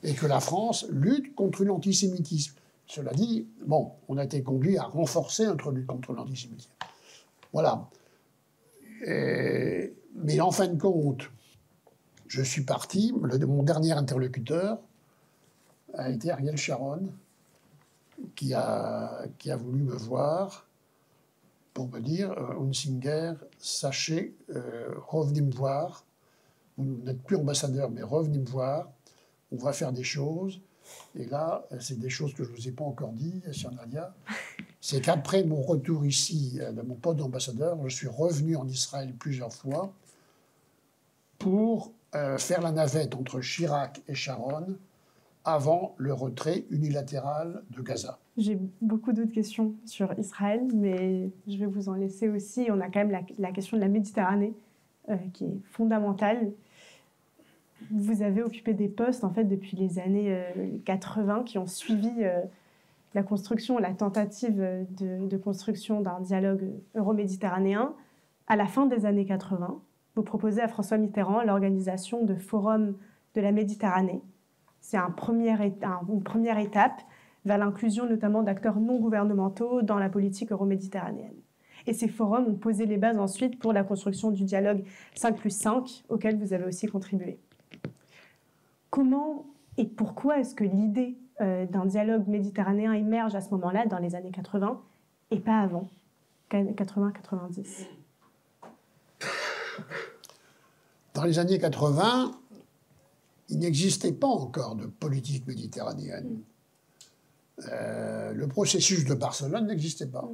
Speaker 2: Et que la France lutte contre l'antisémitisme. Cela dit, bon, on a été conduit à renforcer notre lutte contre l'antisémitisme. Voilà. Mais en fin de compte, je suis parti, mon dernier interlocuteur a été Ariel Sharon, qui a voulu me voir pour me dire, Hunsinger, sachez, revenez me voir, vous n'êtes plus ambassadeur, mais revenez me voir, on va faire des choses. Et là, c'est des choses que je ne vous ai pas encore dit, chère Nadia. C'est qu'après mon retour ici, de mon poste d'ambassadeur, je suis revenu en Israël plusieurs fois pour faire la navette entre Chirac et Sharon avant le retrait unilatéral de Gaza.
Speaker 1: J'ai beaucoup d'autres questions sur Israël, mais je vais vous en laisser aussi. On a quand même la question de la Méditerranée, qui est fondamentale. Vous avez occupé des postes, en fait, depuis les années 80, qui ont suivi la construction, la tentative de construction d'un dialogue euro-méditerranéen. À la fin des années 80, vous proposez à François Mitterrand l'organisation de forums de la Méditerranée. C'est une première étape vers l'inclusion notamment d'acteurs non gouvernementaux dans la politique euro-méditerranéenne. Et ces forums ont posé les bases ensuite pour la construction du dialogue 5+5, auquel vous avez aussi contribué. Comment et pourquoi est-ce que l'idée d'un dialogue méditerranéen émerge à ce moment-là, dans les années 80, et pas avant, 80-90 ?
Speaker 2: Dans les années 80, il n'existait pas encore de politique méditerranéenne. Le processus de Barcelone n'existait pas.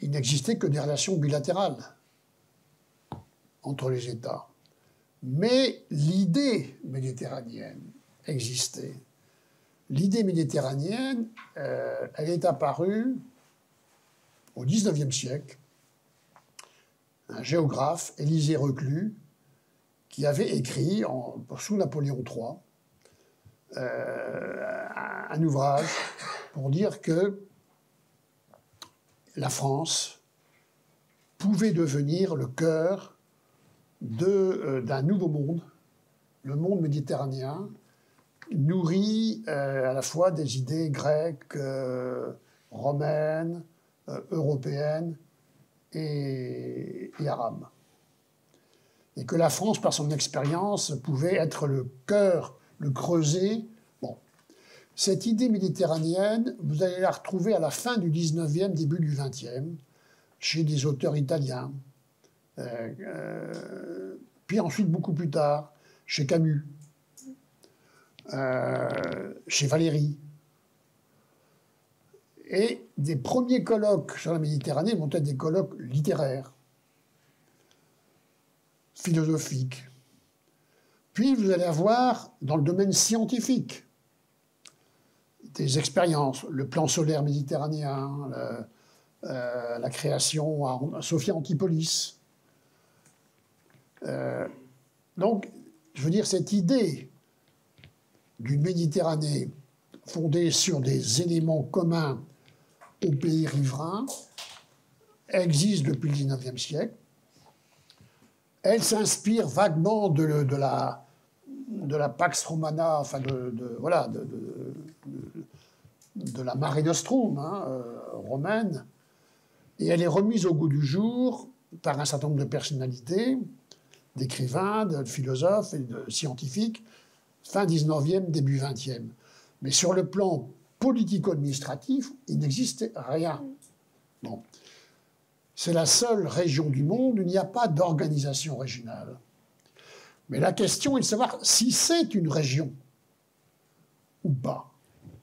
Speaker 2: Il n'existait que des relations bilatérales entre les États. Mais l'idée méditerranéenne existait. L'idée méditerranéenne, elle est apparue au XIXe siècle. Un géographe, Élisée Reclus, qui avait écrit, sous Napoléon III, un ouvrage pour dire que la France pouvait devenir le cœur d'un nouveau monde, le monde méditerranéen, nourri à la fois des idées grecques, romaines, européennes et arabes. Et que la France, par son expérience, pouvait être le cœur, le creuset. Bon. Cette idée méditerranéenne, vous allez la retrouver à la fin du 19e, début du 20e, chez des auteurs italiens. Puis ensuite, beaucoup plus tard, chez Camus. chez Valéry. Et des premiers colloques sur la Méditerranée vont être des colloques littéraires, philosophiques. Puis vous allez avoir, dans le domaine scientifique, des expériences, le plan solaire méditerranéen, la création à Sophia Antipolis. Donc, je veux dire, cette idée d'une Méditerranée fondée sur des éléments communs aux pays riverains existe depuis le XIXe siècle. Elle s'inspire vaguement de la Pax Romana, enfin de la Mare Nostrum romaine, et elle est remise au goût du jour par un certain nombre de personnalités, d'écrivains, de philosophes et de scientifiques, fin 19e, début 20e. Mais sur le plan politico-administratif, il n'existait rien. Bon. C'est la seule région du monde où il n'y a pas d'organisation régionale. Mais la question est de savoir si c'est une région ou pas.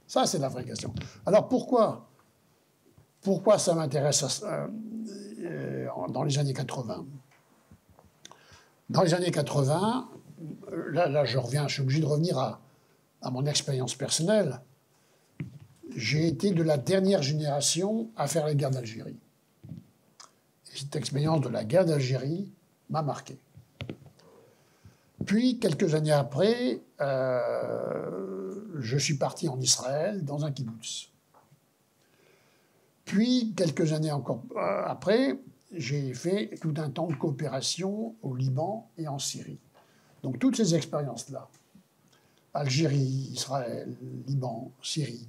Speaker 2: Ça, c'est la vraie question. Alors pourquoi ça m'intéresse dans les années 80 ? Dans les années 80, là je suis obligé de revenir à mon expérience personnelle. J'ai été de la dernière génération à faire la guerre d'Algérie. Et cette expérience de la guerre d'Algérie m'a marqué. Puis, quelques années après, je suis parti en Israël, dans un kibbutz. Puis, quelques années encore après, j'ai fait tout un temps de coopération au Liban et en Syrie. Donc, toutes ces expériences-là, Algérie, Israël, Liban, Syrie,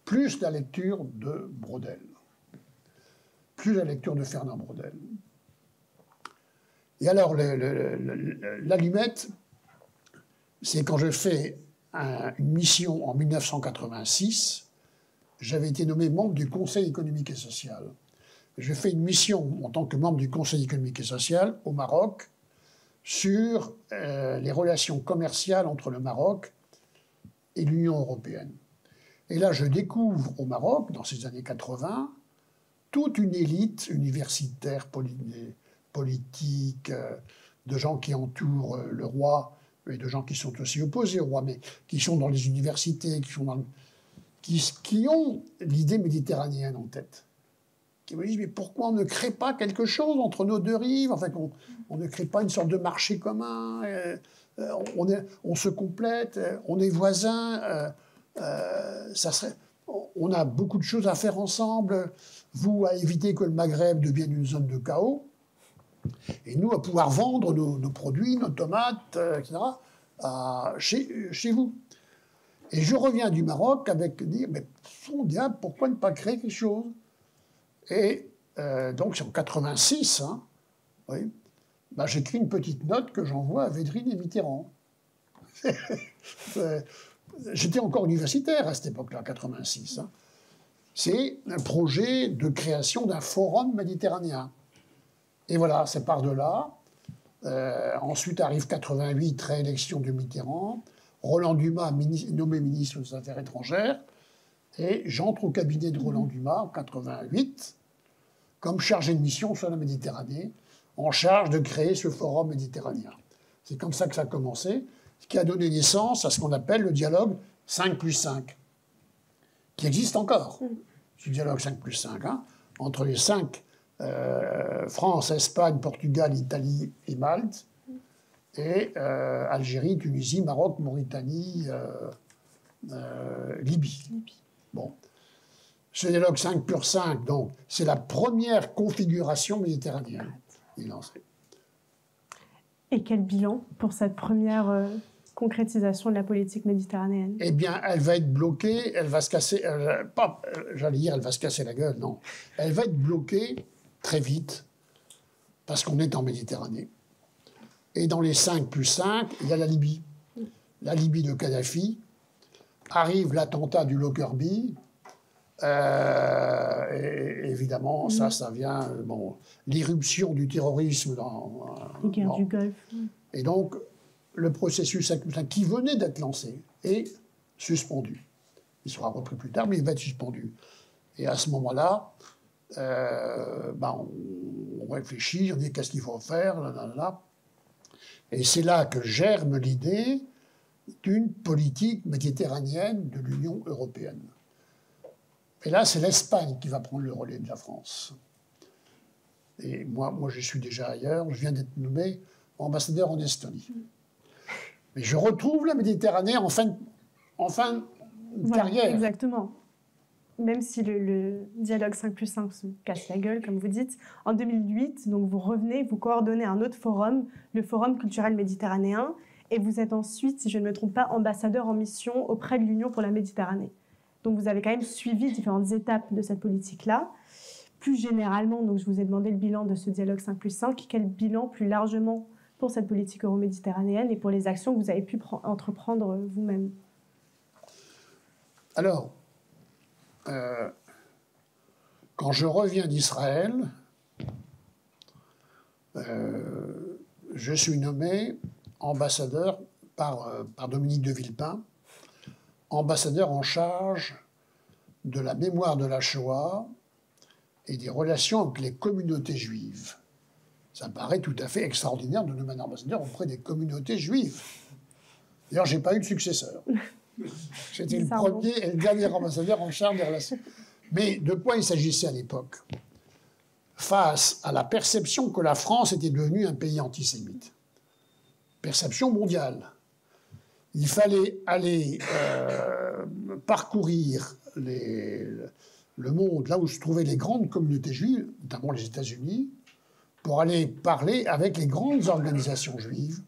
Speaker 2: plus la lecture de Braudel, plus la lecture de Fernand Braudel. Et alors, l'allumette, c'est quand je fais une mission en 1986, j'avais été nommé membre du Conseil économique et social. J'ai fait une mission en tant que membre du Conseil économique et social au Maroc sur les relations commerciales entre le Maroc et l'Union européenne. Et là, je découvre au Maroc, dans ces années 80, toute une élite universitaire, politique, de gens qui entourent le roi, et de gens qui sont aussi opposés au roi, mais qui sont dans les universités, qui ont l'idée méditerranéenne en tête. Qui me disent, mais pourquoi on ne crée pas quelque chose entre nos deux rives, enfin, on ne crée pas une sorte de marché commun, on se complète, on est voisins, on a beaucoup de choses à faire ensemble, vous à éviter que le Maghreb devienne une zone de chaos, et nous à pouvoir vendre nos produits, nos tomates, etc., chez vous. Et je reviens du Maroc avec dire, mais son diable, pourquoi ne pas créer quelque chose? Et donc c'est en 86, oui, j'écris une petite note que j'envoie à Védrine et Mitterrand. J'étais encore universitaire à cette époque-là, 86. C'est un projet de création d'un forum méditerranéen. Et voilà, c'est par de là. Ensuite arrive 88, réélection de Mitterrand. Roland Dumas, nommé ministre des Affaires étrangères. Et j'entre au cabinet de Roland Dumas en 88 comme chargé de mission sur la Méditerranée, en charge de créer ce forum méditerranéen. C'est comme ça que ça a commencé, ce qui a donné naissance à ce qu'on appelle le dialogue 5+5, qui existe encore. Ce dialogue 5+5, entre les 5, France, Espagne, Portugal, Italie et Malte, et Algérie, Tunisie, Maroc, Mauritanie, Libye. Bon. Ce dialogue 5+5, donc, c'est la première configuration méditerranéenne.
Speaker 1: Et quel bilan pour cette première concrétisation de la politique méditerranéenne?
Speaker 2: Eh bien, elle va être bloquée, elle va se casser, j'allais dire, elle va se casser la gueule, non. Elle va être bloquée très vite, parce qu'on est en Méditerranée. Et dans les 5+5, il y a la Libye. La Libye de Kadhafi, arrive l'attentat du Lockerbie, et évidemment, ça vient, l'irruption du terrorisme
Speaker 1: les guerres du Golfe.
Speaker 2: Et donc, le processus qui venait d'être lancé est suspendu. Il sera repris plus tard, mais il va être suspendu. Et à ce moment-là, on réfléchit, on dit qu'est-ce qu'il faut faire, là. Et c'est là que germe l'idée d'une politique méditerranéenne de l'Union européenne. Et là, c'est l'Espagne qui va prendre le relais de la France. Et moi, je suis déjà ailleurs, je viens d'être nommé ambassadeur en Estonie. Mais je retrouve la Méditerranée en fin de carrière.
Speaker 1: Exactement. Même si le dialogue 5+5 se casse la gueule, comme vous dites, en 2008, donc vous revenez, vous coordonnez un autre forum, le Forum culturel méditerranéen, et vous êtes ensuite, si je ne me trompe pas, ambassadeur en mission auprès de l'Union pour la Méditerranée. Donc vous avez quand même suivi différentes étapes de cette politique-là. Plus généralement, donc je vous ai demandé le bilan de ce dialogue 5+5. Quel bilan plus largement pour cette politique euro-méditerranéenne et pour les actions que vous avez pu entreprendre vous-même?
Speaker 2: Alors, quand je reviens d'Israël, je suis nommé ambassadeur par Dominique de Villepin, ambassadeur en charge de la mémoire de la Shoah et des relations avec les communautés juives. Ça me paraît tout à fait extraordinaire de nommer un ambassadeur auprès des communautés juives. D'ailleurs, je n'ai pas eu de successeur. J'étais le premier et le dernier ambassadeur en charge des relations. Mais de quoi il s'agissait à l'époque? Face à la perception que la France était devenue un pays antisémite. Perception mondiale. Il fallait aller parcourir le monde, là où se trouvaient les grandes communautés juives, notamment les États-Unis, pour aller parler avec les grandes organisations juives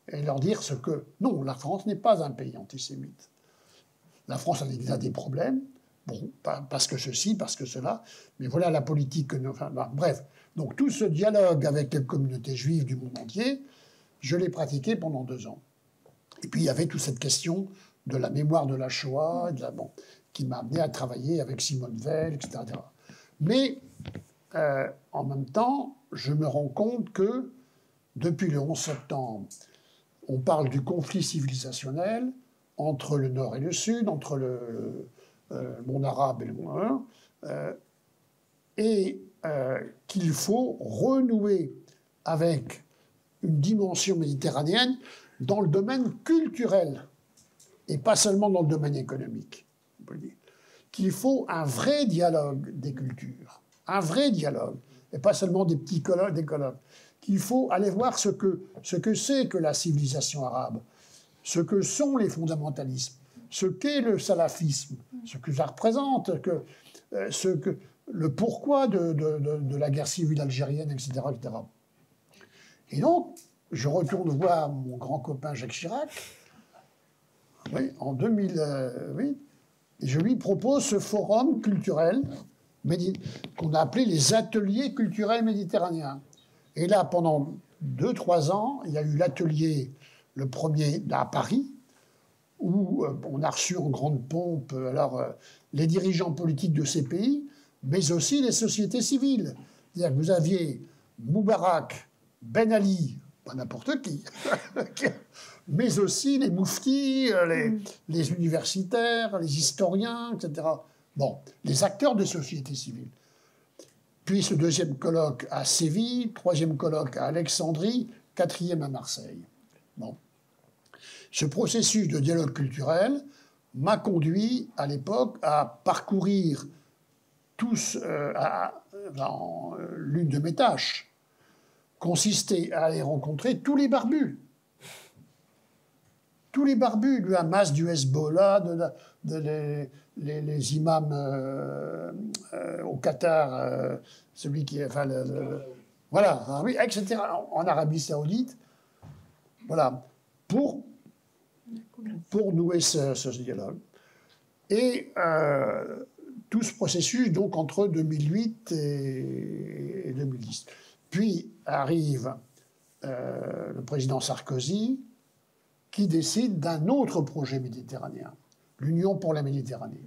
Speaker 2: et leur dire que non, la France n'est pas un pays antisémite. La France a des problèmes, bon, parce que ceci, parce que cela, mais voilà la politique que nous... bref, donc tout ce dialogue avec les communautés juives du monde entier, je l'ai pratiqué pendant 2 ans. Et puis il y avait toute cette question de la mémoire de la Shoah, qui m'a amené à travailler avec Simone Veil, etc. Mais en même temps, je me rends compte que depuis le 11 septembre, on parle du conflit civilisationnel entre le Nord et le Sud, entre le monde arabe et le monde et qu'il faut renouer avec une dimension méditerranéenne dans le domaine culturel et pas seulement dans le domaine économique. Qu'il faut un vrai dialogue des cultures, un vrai dialogue, et pas seulement des petits colloques, des colloques. Qu'il faut aller voir ce que c'est que la civilisation arabe, ce que sont les fondamentalismes, ce qu'est le salafisme, ce que ça représente, le pourquoi de la guerre civile algérienne, etc., etc. Et donc, je retourne voir mon grand copain Jacques Chirac, oui, en 2008, et je lui propose ce forum culturel qu'on a appelé les ateliers culturels méditerranéens. Et là, pendant 2-3 ans, il y a eu l'atelier, le premier à Paris, où on a reçu en grande pompe les dirigeants politiques de ces pays, mais aussi les sociétés civiles. C'est-à-dire que vous aviez Moubarak, Ben Ali, pas n'importe qui, mais aussi les mouftis, les universitaires, les historiens, etc. Bon, les acteurs de société civile. Puis ce 2e colloque à Séville, 3e colloque à Alexandrie, 4e à Marseille. Bon. Ce processus de dialogue culturel m'a conduit à l'époque à parcourir l'une de mes tâches consistait à aller rencontrer tous les barbus. Tous les barbus du Hamas, du Hezbollah, les imams au Qatar, celui qui... Enfin, voilà, oui, etc., en Arabie Saoudite. Voilà, pour nouer ce dialogue. Et tout ce processus, donc, entre 2008 et 2010. Puis arrive le président Sarkozy, qui décide d'un autre projet méditerranéen, l'Union pour la Méditerranée.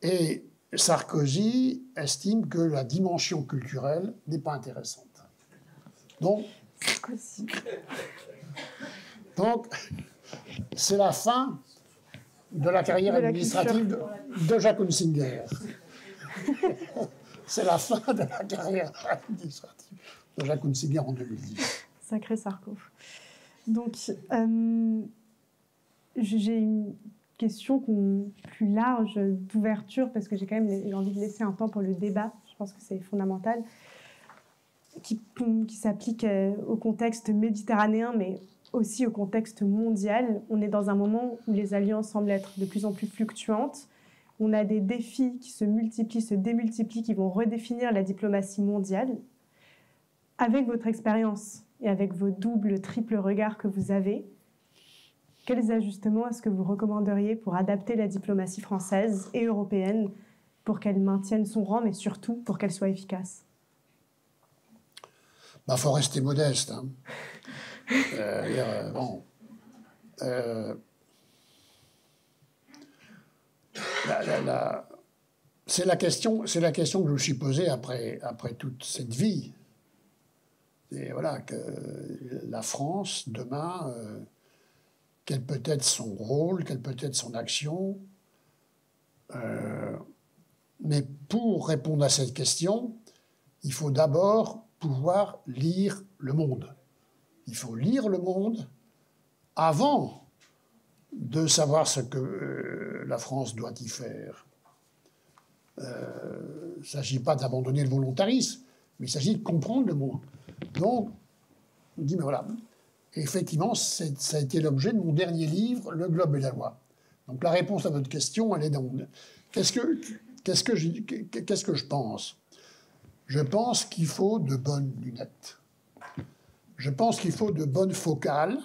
Speaker 2: Et Sarkozy estime que la dimension culturelle n'est pas intéressante. Donc, Donc, c'est la fin de la carrière administrative de Jacques Hunsinger. C'est la fin de la carrière administrative de Jacques Hunsinger en 2010.
Speaker 1: Sacré Sarko. Donc, j'ai une question plus large d'ouverture, parce que j'ai quand même envie de laisser un temps pour le débat. Je pense que c'est fondamental, qui s'applique au contexte méditerranéen, mais aussi au contexte mondial. On est dans un moment où les alliances semblent être de plus en plus fluctuantes. On a des défis qui se multiplient, se démultiplient, qui vont redéfinir la diplomatie mondiale. Avec votre expérience et avec vos doubles, triples regards que vous avez, quels ajustements est-ce que vous recommanderiez pour adapter la diplomatie française et européenne pour qu'elle maintienne son rang, mais surtout pour qu'elle soit efficace?
Speaker 2: Il faut rester modeste. Hein. C'est la question que je me suis posée après toute cette vie. Et voilà, que la France, demain, quel peut être son rôle, quelle peut être son action. Mais pour répondre à cette question, il faut d'abord pouvoir lire le monde. Il faut lire le monde avant de savoir ce que la France doit y faire. Il ne s'agit pas d'abandonner le volontarisme, mais il s'agit de comprendre le monde. Donc, on dit, mais voilà, effectivement, ça a été l'objet de mon dernier livre, Le Globe et la loi. Donc la réponse à votre question, elle est dans... Qu'est-ce que je pense? Je pense qu'il faut de bonnes lunettes. Je pense qu'il faut de bonnes focales.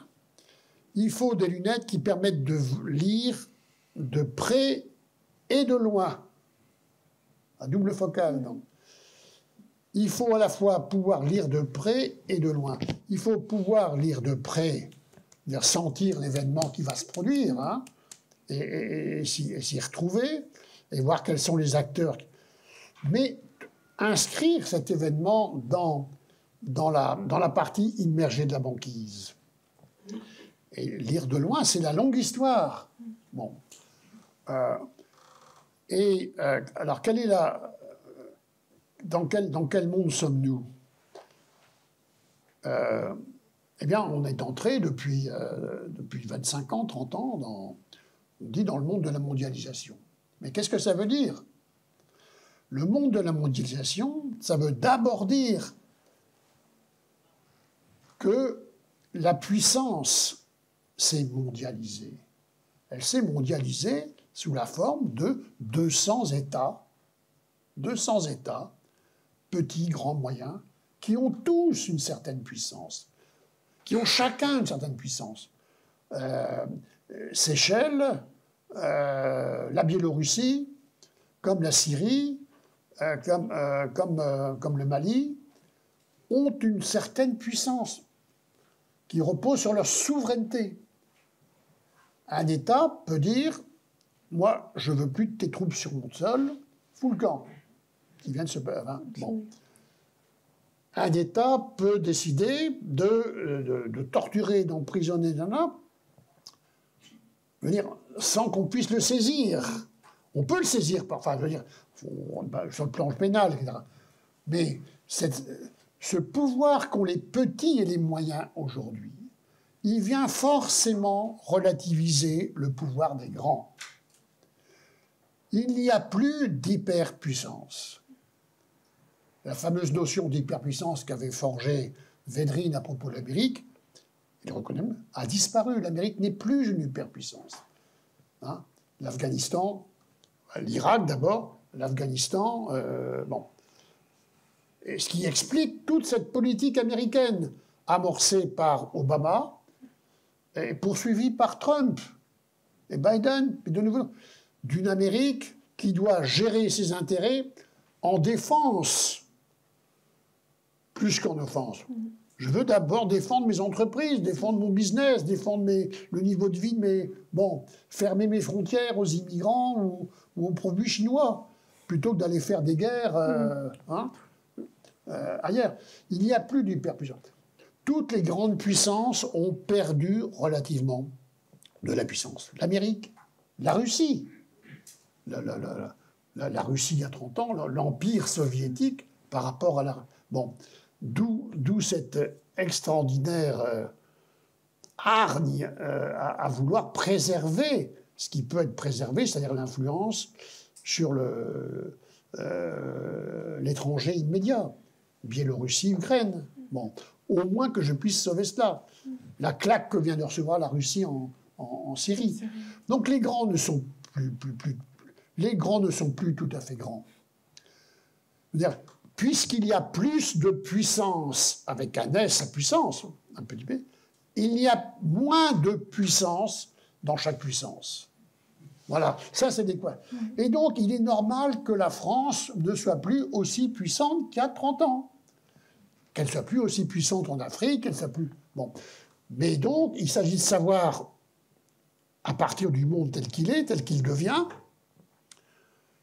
Speaker 2: Il faut des lunettes qui permettent de lire de près et de loin. À double focale, donc. Il faut à la fois pouvoir lire de près et de loin. Il faut pouvoir lire de près, c'est-à-dire sentir l'événement qui va se produire, hein, et s'y retrouver, et voir quels sont les acteurs. Mais inscrire cet événement dans la partie immergée de la banquise. Et lire de loin, c'est la longue histoire. Bon. Alors, quelle est dans quel monde sommes-nous? Eh bien, on est entré depuis 25 ans, 30 ans, on dit dans le monde de la mondialisation. Mais qu'est-ce que ça veut dire? Le monde de la mondialisation, ça veut d'abord dire que la puissance s'est mondialisée. Elle s'est mondialisée sous la forme de 200 États, petits, grands, moyens, qui ont tous une certaine puissance, qui ont chacun une certaine puissance. Seychelles, la Biélorussie, comme la Syrie, comme le Mali, ont une certaine puissance qui repose sur leur souveraineté. Un État peut dire, moi, je ne veux plus de tes troupes sur mon sol, fous le camp. Qui viennent se... Bon. Un État peut décider de torturer, d'emprisonner sans qu'on puisse le saisir. On peut le saisir, enfin, je veux dire, sur le plan pénal, etc. Mais ce pouvoir qu'ont les petits et les moyens aujourd'hui, il vient forcément relativiser le pouvoir des grands. Il n'y a plus d'hyperpuissance. La fameuse notion d'hyperpuissance qu'avait forgée Védrine à propos de l'Amérique, il reconnaît, a disparu. L'Amérique n'est plus une hyperpuissance. Hein? L'Afghanistan, l'Irak d'abord, l'Afghanistan, bon. Et ce qui explique toute cette politique américaine amorcée par Obama et poursuivie par Trump et Biden, et de nouveau, d'une Amérique qui doit gérer ses intérêts en défense plus qu'en offense. Je veux d'abord défendre mes entreprises, défendre mon business, défendre le niveau de vie, fermer mes frontières aux immigrants ou aux produits chinois, plutôt que d'aller faire des guerres ailleurs. Il n'y a plus d'hyperpuissance. toutes les grandes puissances ont perdu relativement de la puissance. L'Amérique, la Russie, la Russie il y a 30 ans, l'Empire soviétique par rapport à la... Bon, d'où cette extraordinaire hargne à vouloir préserver ce qui peut être préservé, c'est-à-dire l'influence sur l'étranger immédiat, Biélorussie, Ukraine. Bon, au moins que je puisse sauver cela. La claque que vient de recevoir la Russie en Syrie. Donc les grands ne sont plus tout à fait grands. Puisqu'il y a plus de puissance, avec un S à puissance, un petit p, il y a moins de puissance dans chaque puissance. Voilà, ça c'est des quoi. Et donc il est normal que la France ne soit plus aussi puissante qu'il y a 30 ans. Qu'elle soit plus aussi puissante en Afrique, qu'elle soit plus... Bon. Mais donc, il s'agit de savoir, à partir du monde tel qu'il est, tel qu'il devient,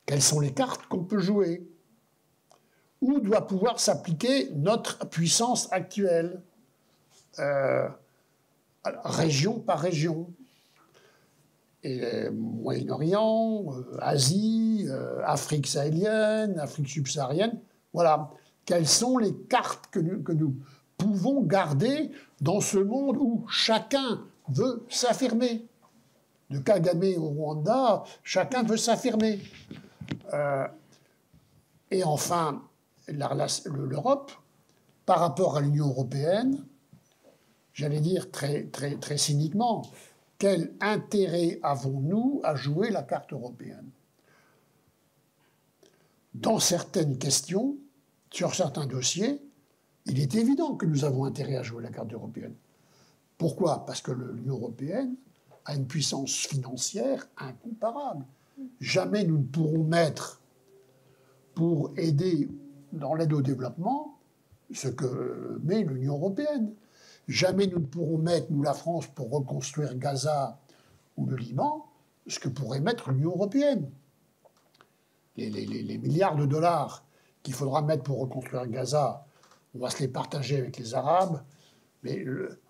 Speaker 2: quelles sont les cartes qu'on peut jouer. Où doit pouvoir s'appliquer notre puissance actuelle, région par région. Et Moyen-Orient, Asie, Afrique sahélienne, Afrique subsaharienne, voilà. Quelles sont les cartes que nous pouvons garder dans ce monde où chacun veut s'affirmer? De Kagame au Rwanda, chacun veut s'affirmer. Et enfin, l'Europe, par rapport à l'Union européenne, j'allais dire très cyniquement, quel intérêt avons-nous à jouer la carte européenne? Dans certaines questions, sur certains dossiers, il est évident que nous avons intérêt à jouer la carte européenne. Pourquoi? Parce que l'Union européenne a une puissance financière incomparable. Jamais nous ne pourrons mettre, pour aider dans l'aide au développement, ce que met l'Union européenne. Jamais nous ne pourrons mettre, nous la France, pour reconstruire Gaza ou le Liban, ce que pourrait mettre l'Union européenne. Les milliards de dollars qu'il faudra mettre pour reconstruire Gaza, on va se les partager avec les Arabes, mais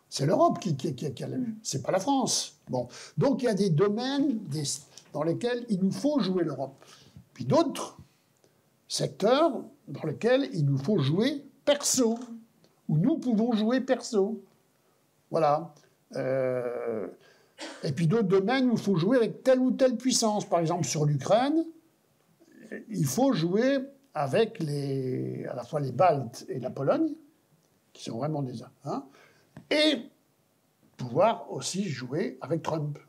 Speaker 2: c'est l'Europe qui a... C'est pas la France. Bon. Donc il y a des domaines dans lesquels il nous faut jouer l'Europe. Puis d'autres secteurs dans lesquels il nous faut jouer perso, où nous pouvons jouer perso. Voilà. Et puis d'autres domaines où il faut jouer avec telle ou telle puissance. Par exemple, sur l'Ukraine, il faut jouer avec à la fois les Baltes et la Pologne, qui sont vraiment des... Hein, et pouvoir aussi jouer avec Trump.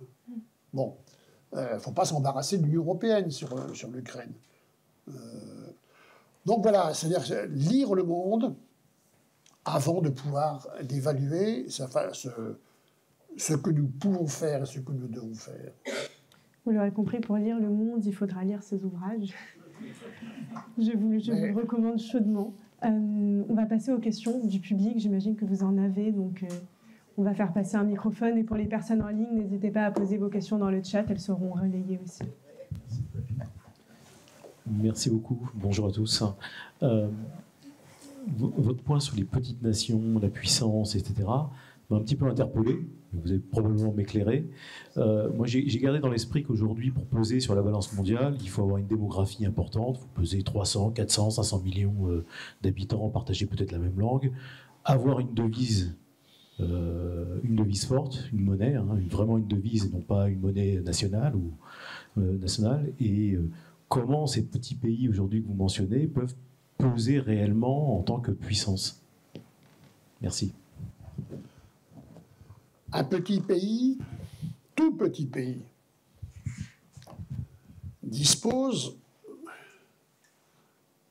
Speaker 2: Bon, il ne faut pas s'embarrasser de l'Union européenne sur l'Ukraine. Donc voilà, c'est-à-dire lire le monde avant de pouvoir l'évaluer, ce que nous pouvons faire et ce que nous devons faire.
Speaker 1: Vous l'aurez compris, pour lire Le Monde, il faudra lire ses ouvrages. Je vous le recommande chaudement. On va passer aux questions du public. J'imagine que vous en avez, donc on va faire passer un microphone. Et pour les personnes en ligne, n'hésitez pas à poser vos questions dans le chat. Elles seront relayées aussi.
Speaker 3: Merci beaucoup. Bonjour à tous. Votre point sur les petites nations, la puissance, etc., m'a un petit peu interpellé. Vous allez probablement m'éclairer. Moi, j'ai gardé dans l'esprit qu'aujourd'hui, pour peser sur la balance mondiale, il faut avoir une démographie importante. Il faut peser 300, 400, 500 millions d'habitants, partager peut-être la même langue, avoir une devise forte, une monnaie, hein, vraiment une devise et non pas une monnaie nationale et comment ces petits pays aujourd'hui que vous mentionnez peuvent peser réellement en tant que puissance. Merci.
Speaker 2: Un petit pays, tout petit pays, dispose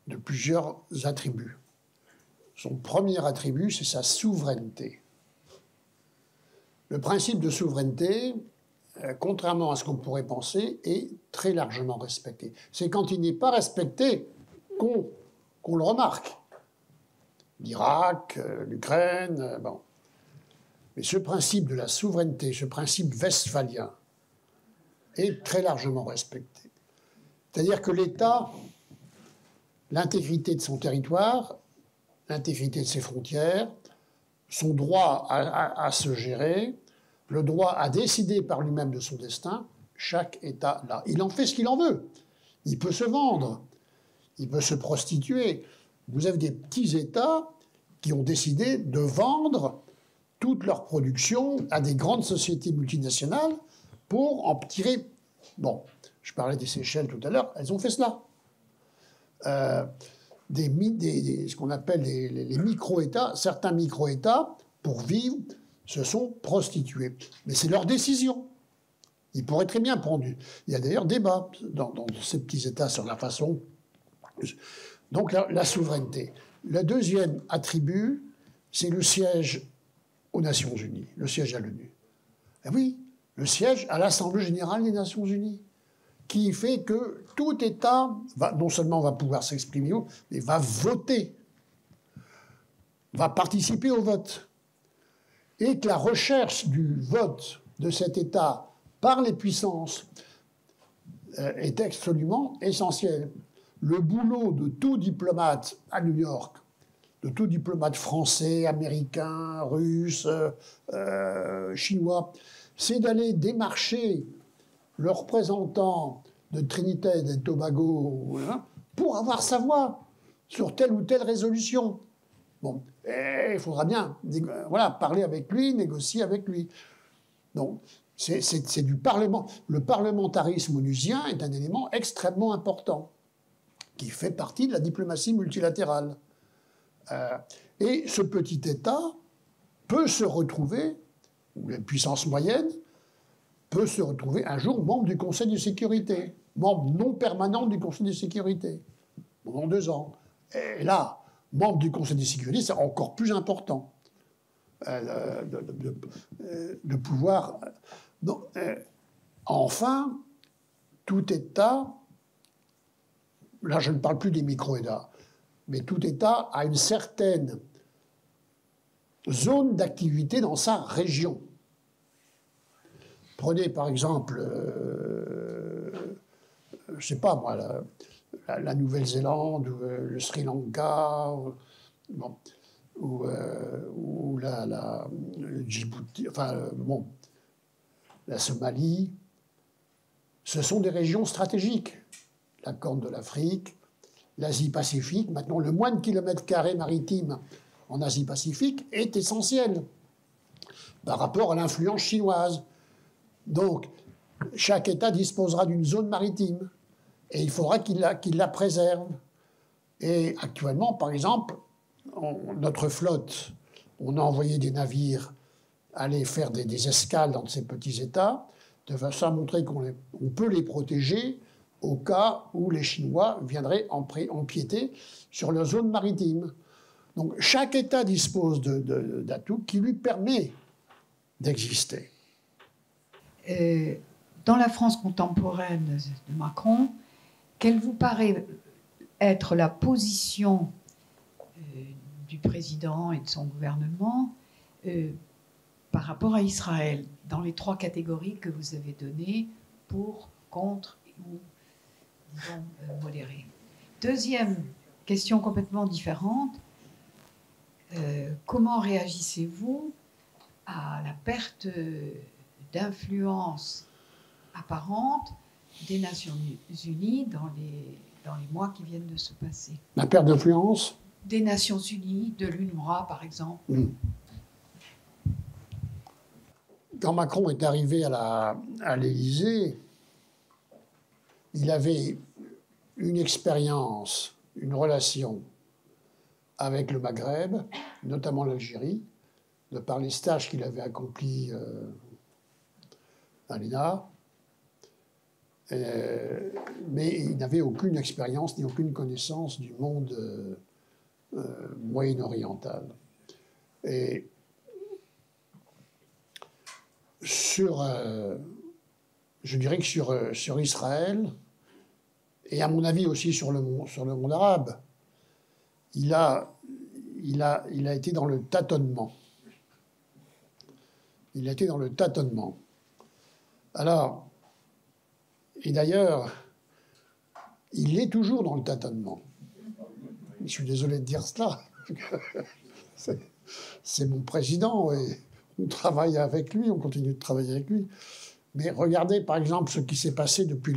Speaker 2: de plusieurs attributs. Son premier attribut, c'est sa souveraineté. Le principe de souveraineté, contrairement à ce qu'on pourrait penser, est très largement respecté. C'est quand il n'est pas respecté qu'on le remarque. L'Irak, l'Ukraine, bon. Mais ce principe de la souveraineté, ce principe westphalien, est très largement respecté. C'est-à-dire que l'État, l'intégrité de son territoire, l'intégrité de ses frontières, son droit à se gérer, le droit à décider par lui-même de son destin, chaque État là. Il en fait ce qu'il en veut. Il peut se vendre, il peut se prostituer. Vous avez des petits États qui ont décidé de vendre toute leur production à des grandes sociétés multinationales pour en tirer... Bon, je parlais des Seychelles tout à l'heure, elles ont fait cela. Ce qu'on appelle les micro-États, certains micro-États, pour vivre, se sont prostitués. Mais c'est leur décision. Ils pourraient très bien prendre... Il y a d'ailleurs débat dans ces petits États sur la façon... Donc la souveraineté. Le deuxième attribut, c'est le siège aux Nations Unies, le siège à l'ONU. Et oui, le siège à l'Assemblée générale des Nations Unies, qui fait que tout État, non seulement va pouvoir s'exprimer, mais va voter, va participer au vote. Et que la recherche du vote de cet État par les puissances est absolument essentielle. Le boulot de tout diplomate à New York, de tout diplomate français, américain, russe, chinois, c'est d'aller démarcher le représentant de Trinidad et Tobago pour avoir sa voix sur telle ou telle résolution. Bon, il faudra bien parler avec lui, négocier avec lui. Donc, c'est du Parlement. Le parlementarisme onusien est un élément extrêmement important qui fait partie de la diplomatie multilatérale. Et ce petit État peut se retrouver, ou la puissance moyenne, peut se retrouver un jour membre du Conseil de sécurité, membre non permanent du Conseil de sécurité, pendant 2 ans. Et là, membre du Conseil de sécurité, c'est encore plus important de pouvoir... Donc, enfin, tout État, là je ne parle plus des micro-États, mais tout État a une certaine zone d'activité dans sa région. Prenez par exemple, je ne sais pas moi, la Nouvelle-Zélande, ou le Sri Lanka, ou le Djibouti, la Somalie. Ce sont des régions stratégiques. La Corne de l'Afrique, l'Asie-Pacifique. Maintenant, le moins de kilomètres carrés maritimes en Asie-Pacifique est essentiel par rapport à l'influence chinoise. Donc, chaque État disposera d'une zone maritime et il faudra qu'il la préserve. Et actuellement, par exemple, notre flotte, on a envoyé des navires aller faire des escales dans ces petits États, de façon à montrer qu'on peut les protéger au cas où les Chinois viendraient empiéter sur leur zone maritime. Donc chaque État dispose d'atouts qui lui permet d'exister.
Speaker 4: Dans la France contemporaine de Macron, quelle vous paraît être la position du président et de son gouvernement par rapport à Israël, dans les 3 catégories que vous avez données, pour, contre ou, disons, modéré. Deuxième question complètement différente, comment réagissez-vous à la perte d'influence apparente des Nations Unies dans les mois qui viennent de se passer?
Speaker 2: La perte d'influence
Speaker 4: des Nations Unies, de l'UNRWA par exemple.
Speaker 2: Quand Macron est arrivé à l'Élysée, il avait une expérience, une relation avec le Maghreb, notamment l'Algérie, de par les stages qu'il avait accomplis à l'ENA, mais il n'avait aucune expérience ni aucune connaissance du monde moyen-oriental. Et je dirais que sur Israël, et à mon avis aussi sur le monde arabe, il a été dans le tâtonnement. Il a été dans le tâtonnement. Alors, et d'ailleurs, il est toujours dans le tâtonnement. Je suis désolé de dire cela. c'est mon président et on travaille avec lui, on continue de travailler avec lui. Mais regardez par exemple ce qui s'est passé depuis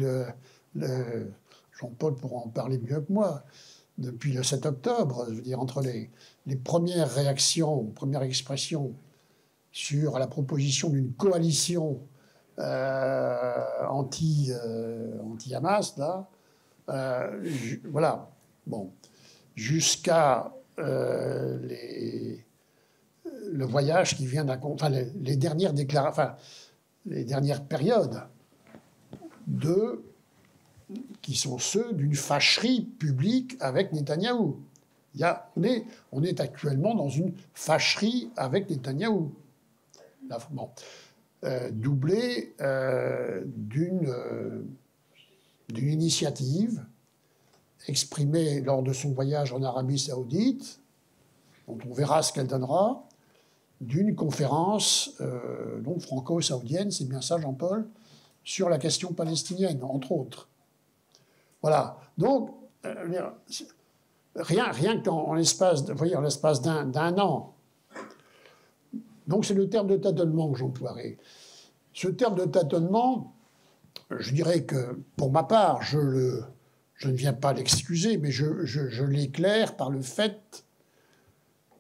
Speaker 2: Jean-Paul pourra en parler mieux que moi, depuis le 7 octobre, je veux dire, entre les premières réactions, premières expressions sur la proposition d'une coalition anti-Hamas, là, voilà, bon, jusqu'à le voyage qui vient enfin, les dernières déclarations, enfin, les dernières périodes qui sont ceux d'une fâcherie publique avec Netanyahou. On est actuellement dans une fâcherie avec Netanyahou. Bon. Doublée d'une initiative exprimée lors de son voyage en Arabie Saoudite, dont on verra ce qu'elle donnera, d'une conférence donc franco-saoudienne, c'est bien ça Jean-Paul, sur la question palestinienne, entre autres. Voilà. Donc, rien qu'en l'espace d'un an. Donc, c'est le terme de tâtonnement que j'emploierai. Ce terme de tâtonnement, je dirais que, pour ma part, je ne viens pas l'excuser, mais je l'éclaire par le fait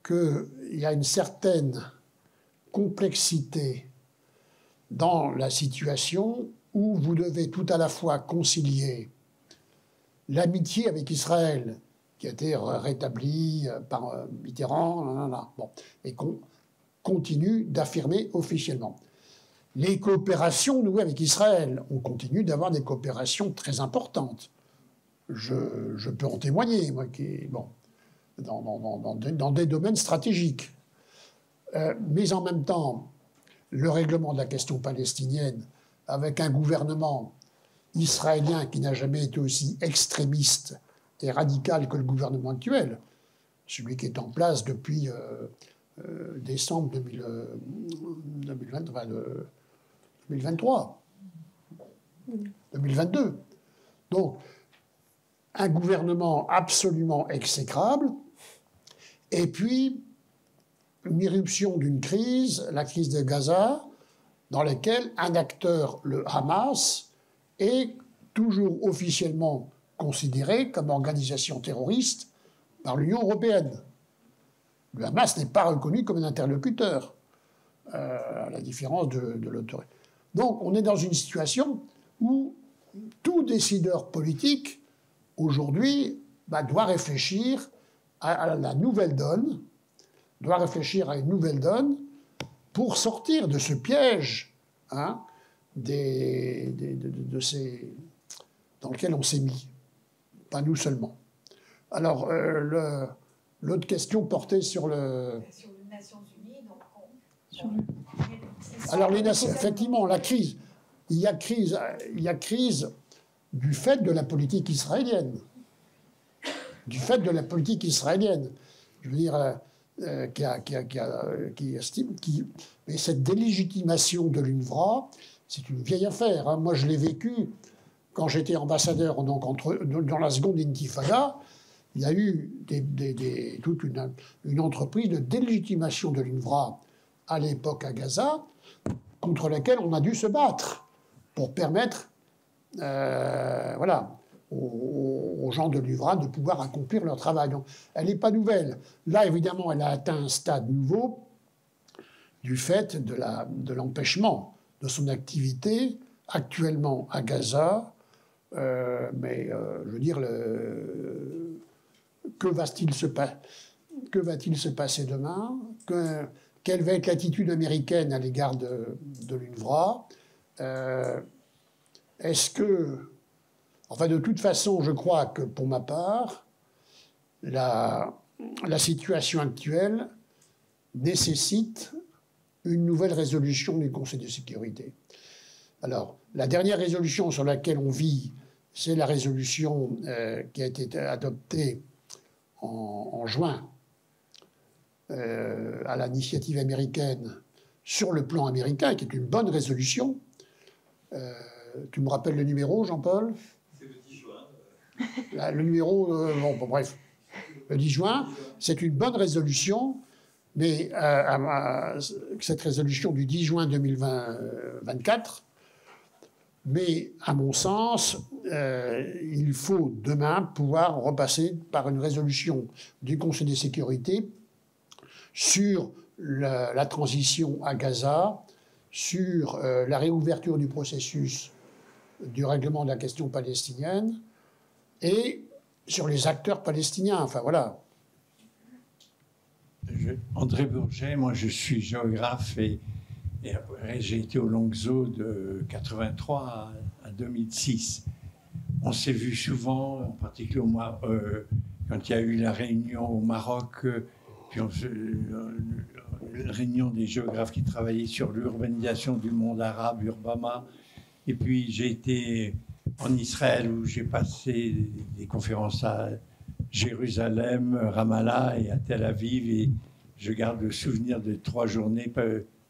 Speaker 2: qu'il y a une certaine complexité dans la situation où vous devez tout à la fois concilier l'amitié avec Israël, qui a été rétablie par Mitterrand, bon, et qu'on continue d'affirmer officiellement. Les coopérations nouées avec Israël, on continue d'avoir des coopérations très importantes. Je peux en témoigner, moi, bon, dans des domaines stratégiques. Mais en même temps, le règlement de la question palestinienne, avec un gouvernement israélien qui n'a jamais été aussi extrémiste et radical que le gouvernement actuel, celui qui est en place depuis décembre 2023, 2022. Donc, un gouvernement absolument exécrable, et puis une irruption d'une crise, la crise de Gaza, dans laquelle un acteur, le Hamas, est toujours officiellement considéré comme organisation terroriste par l'Union européenne. Le Hamas n'est pas reconnu comme un interlocuteur, à la différence de l'autorité. Donc on est dans une situation où tout décideur politique, aujourd'hui, doit réfléchir à la nouvelle donne, doit réfléchir à une nouvelle donne pour sortir de ce piège, hein, dans lequel on s'est mis. Pas nous seulement. Alors, l'autre question portait sur le... Sur les Nations Unies, donc... Alors, effectivement, la crise. Il y a crise du fait de la politique israélienne. Du fait de la politique israélienne. Je veux dire... mais cette délégitimation de l'UNRWA, c'est une vieille affaire. Hein. Moi, je l'ai vécu quand j'étais ambassadeur donc, dans la seconde intifada. Il y a eu toute une entreprise de délégitimation de l'UNRWA à l'époque à Gaza, contre laquelle on a dû se battre pour permettre aux gens de l'UNRWA de pouvoir accomplir leur travail. Donc, elle n'est pas nouvelle. Là, évidemment, elle a atteint un stade nouveau du fait de l'empêchement de son activité actuellement à Gaza. Mais je veux dire, que va-t-il se passer demain? Quelle va être l'attitude américaine à l'égard de l'UNRWA? Est-ce que... Enfin, de toute façon, je crois que, pour ma part, la situation actuelle nécessite une nouvelle résolution du Conseil de sécurité. Alors, la dernière résolution sur laquelle on vit, c'est la résolution qui a été adoptée en juin à l'initiative américaine sur le plan américain, qui est une bonne résolution. Tu me rappelles le numéro, Jean-Paul?
Speaker 5: C'est le 10 juin.
Speaker 2: Le numéro, bref, le 10 juin, c'est une bonne résolution Mais cette résolution du 10 juin 2024, mais à mon sens, il faut demain pouvoir repasser par une résolution du Conseil de sécurité sur la transition à Gaza, sur la réouverture du processus du règlement de la question palestinienne et sur les acteurs palestiniens. Enfin voilà.
Speaker 5: André Bourget, moi je suis géographe et après j'ai été au Longues Eaux de 83 à 2006. On s'est vu souvent, en particulier quand il y a eu la réunion au Maroc, puis la réunion des géographes qui travaillaient sur l'urbanisation du monde arabe, Urbama. Et puis j'ai été en Israël où j'ai passé des conférences à Jérusalem, Ramallah et à Tel Aviv. Et je garde le souvenir de 3 journées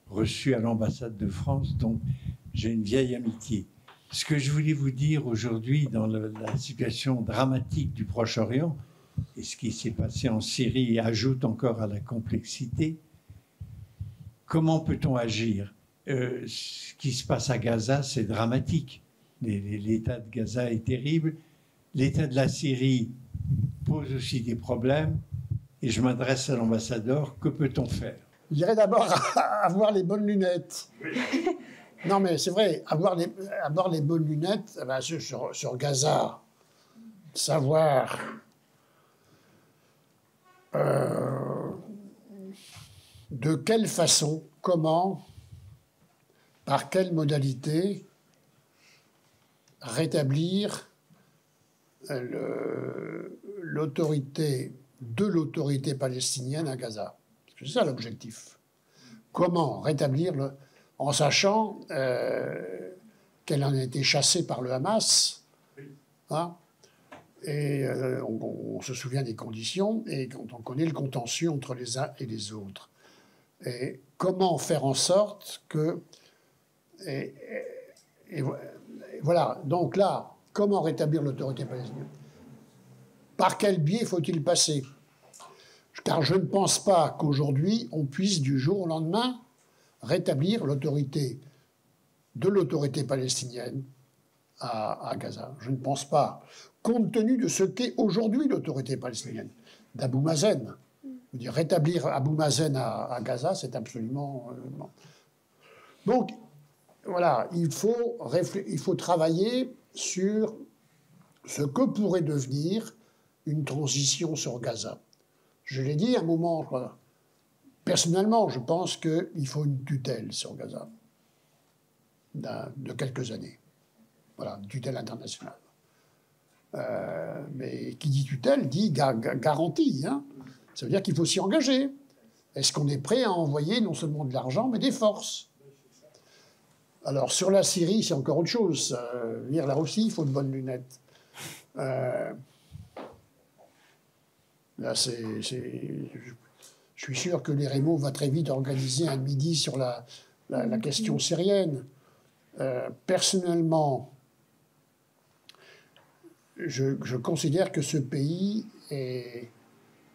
Speaker 5: reçues à l'ambassade de France. Donc j'ai une vieille amitié. Ce que je voulais vous dire aujourd'hui dans la situation dramatique du Proche-Orient, et ce qui s'est passé en Syrie ajoute encore à la complexité, comment peut-on agir ? Ce qui se passe à Gaza, c'est dramatique. L'état de Gaza est terrible. L'état de la Syrie pose aussi des problèmes. Et je m'adresse à l'ambassadeur. Que peut-on faire ?
Speaker 2: Je dirais d'abord avoir les bonnes lunettes. Non, mais c'est vrai, avoir les bonnes lunettes sur Gaza, savoir de quelle façon, comment, par quelle modalité rétablir l'autorité palestinienne à Gaza. Parce que c'est ça l'objectif. Comment rétablir en sachant qu'elle en a été chassée par le Hamas, hein, et on se souvient des conditions, et quand on connaît le contentieux entre les uns et les autres. Et comment faire en sorte que... Et voilà, donc là, comment rétablir l'autorité palestinienne ? Par quel biais faut-il passer ? Car je ne pense pas qu'aujourd'hui, on puisse du jour au lendemain rétablir l'autorité palestinienne à Gaza. Je ne pense pas, compte tenu de ce qu'est aujourd'hui l'autorité palestinienne, d'Abou Mazen. Je veux dire, rétablir Abou Mazen à Gaza, c'est absolument... non. Donc, voilà, il faut travailler sur ce que pourrait devenir une transition sur Gaza. Je l'ai dit à un moment, personnellement, je pense qu'il faut une tutelle sur Gaza de quelques années. Voilà, une tutelle internationale. Mais qui dit tutelle dit garantie. Hein. Ça veut dire qu'il faut s'y engager. Est-ce qu'on est prêt à envoyer non seulement de l'argent, mais des forces ? Alors, sur la Syrie, c'est encore autre chose. Là aussi, il faut de bonnes lunettes. Là, je suis sûr que l'EREMO va très vite organiser un midi sur la question syrienne. Personnellement, je considère que ce pays est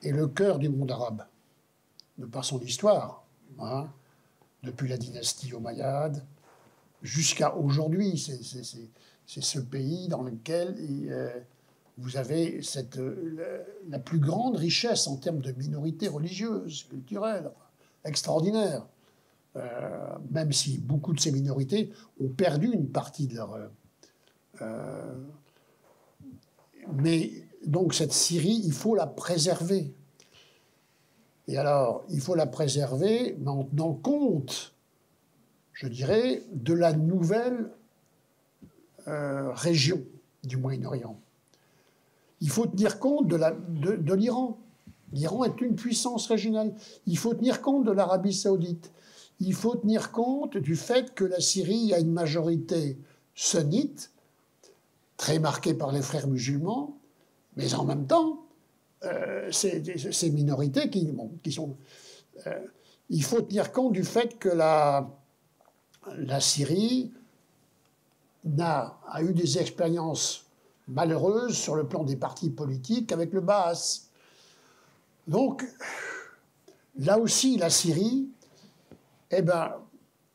Speaker 2: le cœur du monde arabe, de par son histoire, hein, depuis la dynastie omeyyade jusqu'à aujourd'hui. C'est ce pays dans lequel vous avez la plus grande richesse en termes de minorités religieuses, culturelles, extraordinaire. Même si beaucoup de ces minorités ont perdu une partie de leur... mais donc cette Syrie, il faut la préserver. Et alors, il faut la préserver en tenant compte, je dirais, de la nouvelle région du Moyen-Orient. Il faut tenir compte de l'Iran. L'Iran est une puissance régionale. Il faut tenir compte de l'Arabie saoudite. Il faut tenir compte du fait que la Syrie a une majorité sunnite, très marquée par les frères musulmans, mais en même temps, ces minorités qui sont... il faut tenir compte du fait que la Syrie a eu des expériences malheureuses sur le plan des partis politiques avec le Baas. Donc, là aussi, la Syrie, eh ben,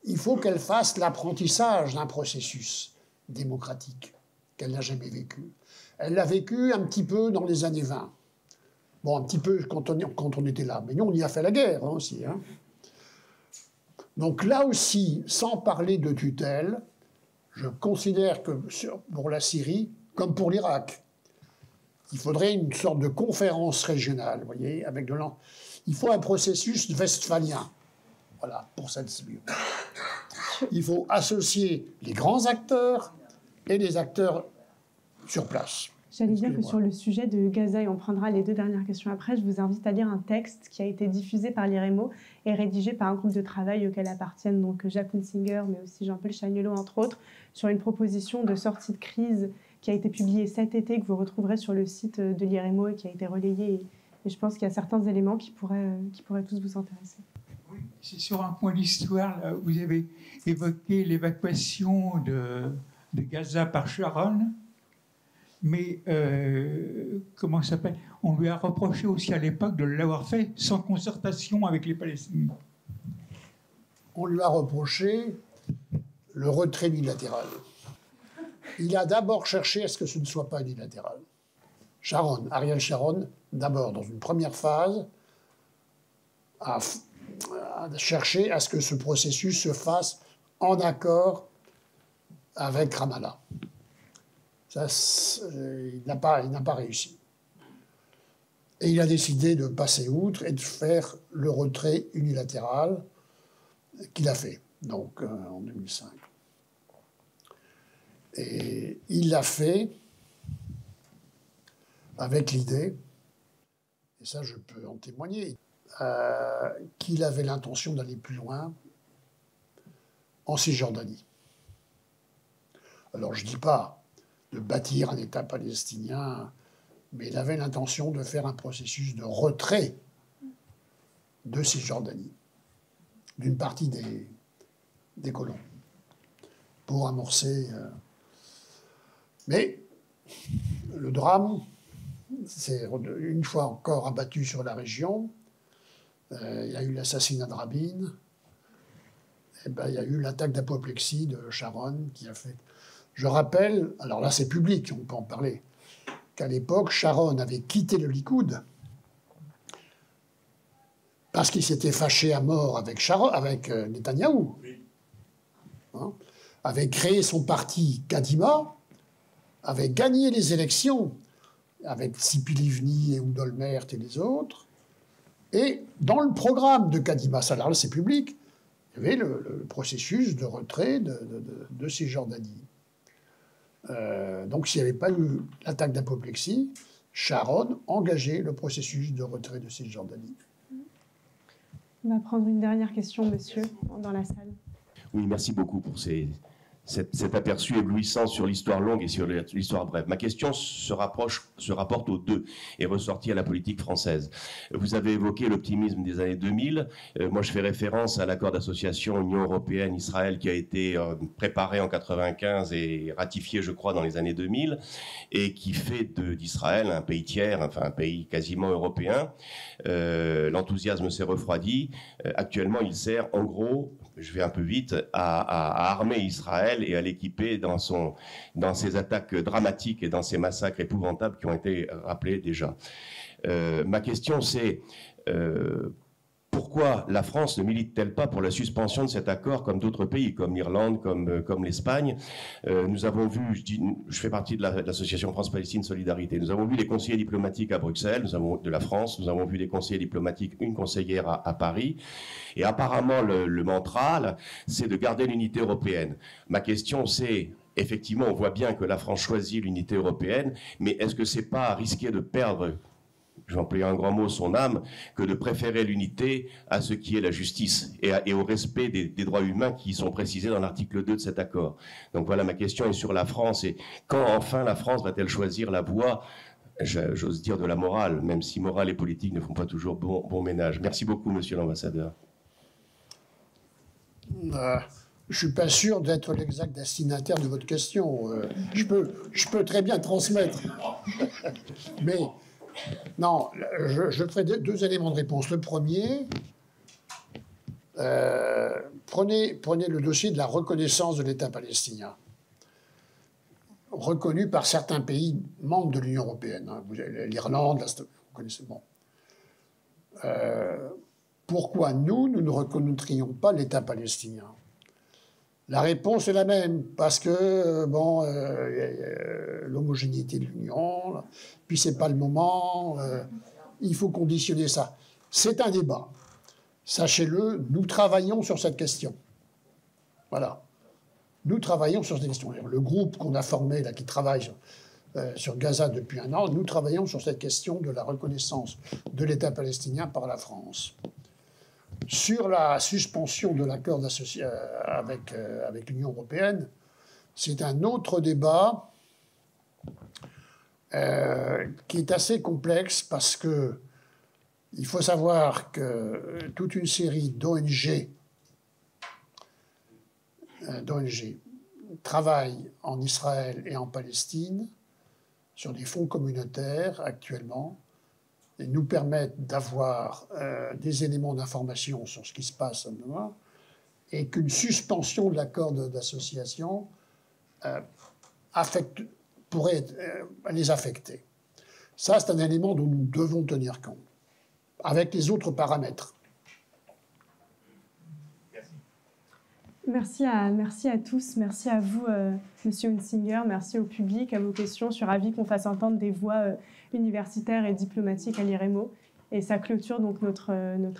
Speaker 2: il faut qu'elle fasse l'apprentissage d'un processus démocratique qu'elle n'a jamais vécu. Elle l'a vécu un petit peu dans les années 20. Bon, un petit peu quand on était là. Mais nous, on y a fait la guerre hein, aussi. Hein. Donc là aussi, sans parler de tutelle, je considère que pour la Syrie, comme pour l'Irak, il faudrait une sorte de conférence régionale, vous voyez, avec de l'an. Il faut un processus westphalien. Voilà, pour cette Syrie. Il faut associer les grands acteurs et les acteurs sur place.
Speaker 1: J'allais dire que sur le sujet de Gaza, et on prendra les 2 dernières questions après, je vous invite à lire un texte qui a été diffusé par l'IREMO et rédigé par un groupe de travail auquel appartiennent donc Jacques Hunsinger, mais aussi Jean-Paul Chagnolot, entre autres, sur une proposition de sortie de crise qui a été publiée cet été, que vous retrouverez sur le site de l'IREMO et qui a été relayé. Et je pense qu'il y a certains éléments qui pourraient tous vous intéresser.
Speaker 6: Oui, c'est sur un point d'histoire. Là, vous avez évoqué l'évacuation de Gaza par Sharon. Mais, comment ça s'appelle? On lui a reproché aussi à l'époque de l'avoir fait sans concertation avec les Palestiniens.
Speaker 2: On lui a reproché le retrait unilatéral. Il a d'abord cherché à ce que ce ne soit pas unilatéral. Ariel Sharon, d'abord, dans une première phase, a cherché à ce que ce processus se fasse en accord avec Ramallah. Ça, il n'a pas réussi. Et il a décidé de passer outre et de faire le retrait unilatéral qu'il a fait, donc en 2005. Et il l'a fait avec l'idée, et ça je peux en témoigner, qu'il avait l'intention d'aller plus loin en Cisjordanie. Alors je ne dis pas de bâtir un État palestinien, mais il avait l'intention de faire un processus de retrait de Cisjordanie, d'une partie des colons, pour amorcer... Mais le drame, c'est une fois encore abattu sur la région. Il y a eu l'assassinat de Rabin, et ben, il y a eu l'attaque d'apoplexie de Sharon qui a fait... Je rappelle, alors là c'est public, on peut en parler, qu'à l'époque, Sharon avait quitté le Likoud parce qu'il s'était fâché à mort avec Netanyahou. Hein, avait créé son parti Kadima, avait gagné les élections avec Tzipi Livni et Ehud Olmert et les autres. Et dans le programme de Kadima, ça là c'est public, il y avait le processus de retrait de Cisjordanie. Donc s'il n'y avait pas eu l'attaque d'apoplexie, Sharon engageait le processus de retrait de Cisjordanie.
Speaker 1: On va prendre une dernière question, monsieur, dans la salle.
Speaker 7: Oui, merci beaucoup pour cet aperçu éblouissant sur l'histoire longue et sur l'histoire brève. Ma question se rapporte aux deux et ressortit à la politique française. Vous avez évoqué l'optimisme des années 2000. Moi, je fais référence à l'accord d'association Union européenne-Israël qui a été préparé en 1995 et ratifié, je crois, dans les années 2000 et qui fait d'Israël un pays tiers, enfin un pays quasiment européen. L'enthousiasme s'est refroidi. Actuellement, il sert en gros, je vais un peu vite, à armer Israël et à l'équiper dans ses attaques dramatiques et dans ses massacres épouvantables qui ont été rappelés déjà. Ma question c'est pourquoi la France ne milite-t-elle pas pour la suspension de cet accord comme d'autres pays, comme l'Irlande, comme l'Espagne? Nous avons vu, je fais partie de l'association France-Palestine Solidarité, nous avons vu les conseillers diplomatiques à Bruxelles, de la France, nous avons vu des conseillers diplomatiques, une conseillère à Paris, et apparemment le mantra, c'est de garder l'unité européenne. Ma question c'est, effectivement on voit bien que la France choisit l'unité européenne, mais est-ce que c'est pas risquer de perdre, je vais employer un grand mot, son âme, que de préférer l'unité à ce qui est la justice et au respect des droits humains qui sont précisés dans l'article 2 de cet accord. Donc voilà, ma question est sur la France et quand enfin la France va-t-elle choisir la voie, j'ose dire, de la morale, même si morale et politique ne font pas toujours bon ménage. Merci beaucoup, monsieur l'ambassadeur.
Speaker 2: Je ne suis pas sûr d'être l'exact destinataire de votre question. Je peux très bien transmettre. Mais... Non, je ferai deux éléments de réponse. Le premier, Prenez le dossier de la reconnaissance de l'État palestinien, reconnu par certains pays membres de l'Union européenne. Hein. L'Irlande, vous connaissez, bon. Pourquoi nous ne reconnaîtrions pas l'État palestinien? La réponse est la même, parce que l'homogénéité de l'Union, puis c'est pas le moment, il faut conditionner ça. C'est un débat. Sachez-le, nous travaillons sur cette question. Voilà. Nous travaillons sur cette question. Le groupe qu'on a formé, là, qui travaille sur Gaza depuis 1 an, nous travaillons sur cette question de la reconnaissance de l'État palestinien par la France. Sur la suspension de l'accord avec l'Union européenne, c'est un autre débat qui est assez complexe parce que il faut savoir que toute une série d'ONG travaillent en Israël et en Palestine sur des fonds communautaires actuellement et nous permettent d'avoir des éléments d'information sur ce qui se passe à ce moment, et qu'une suspension de l'accord d'association pourrait les affecter. Ça, c'est un élément dont nous devons tenir compte, avec les autres paramètres.
Speaker 1: Merci à tous, merci à vous, Monsieur Hunsinger, merci au public, à vos questions. Je suis ravie qu'on fasse entendre des voix universitaires et diplomatiques à l'IREMO. Et ça clôture donc notre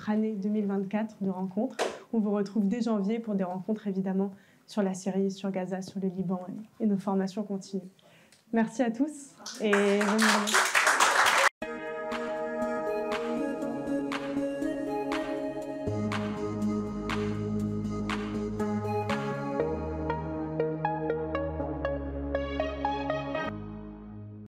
Speaker 1: année 2024 de rencontres. On vous retrouve dès janvier pour des rencontres évidemment sur la Syrie, sur Gaza, sur le Liban et nos formations continuent. Merci à tous et bonne journée.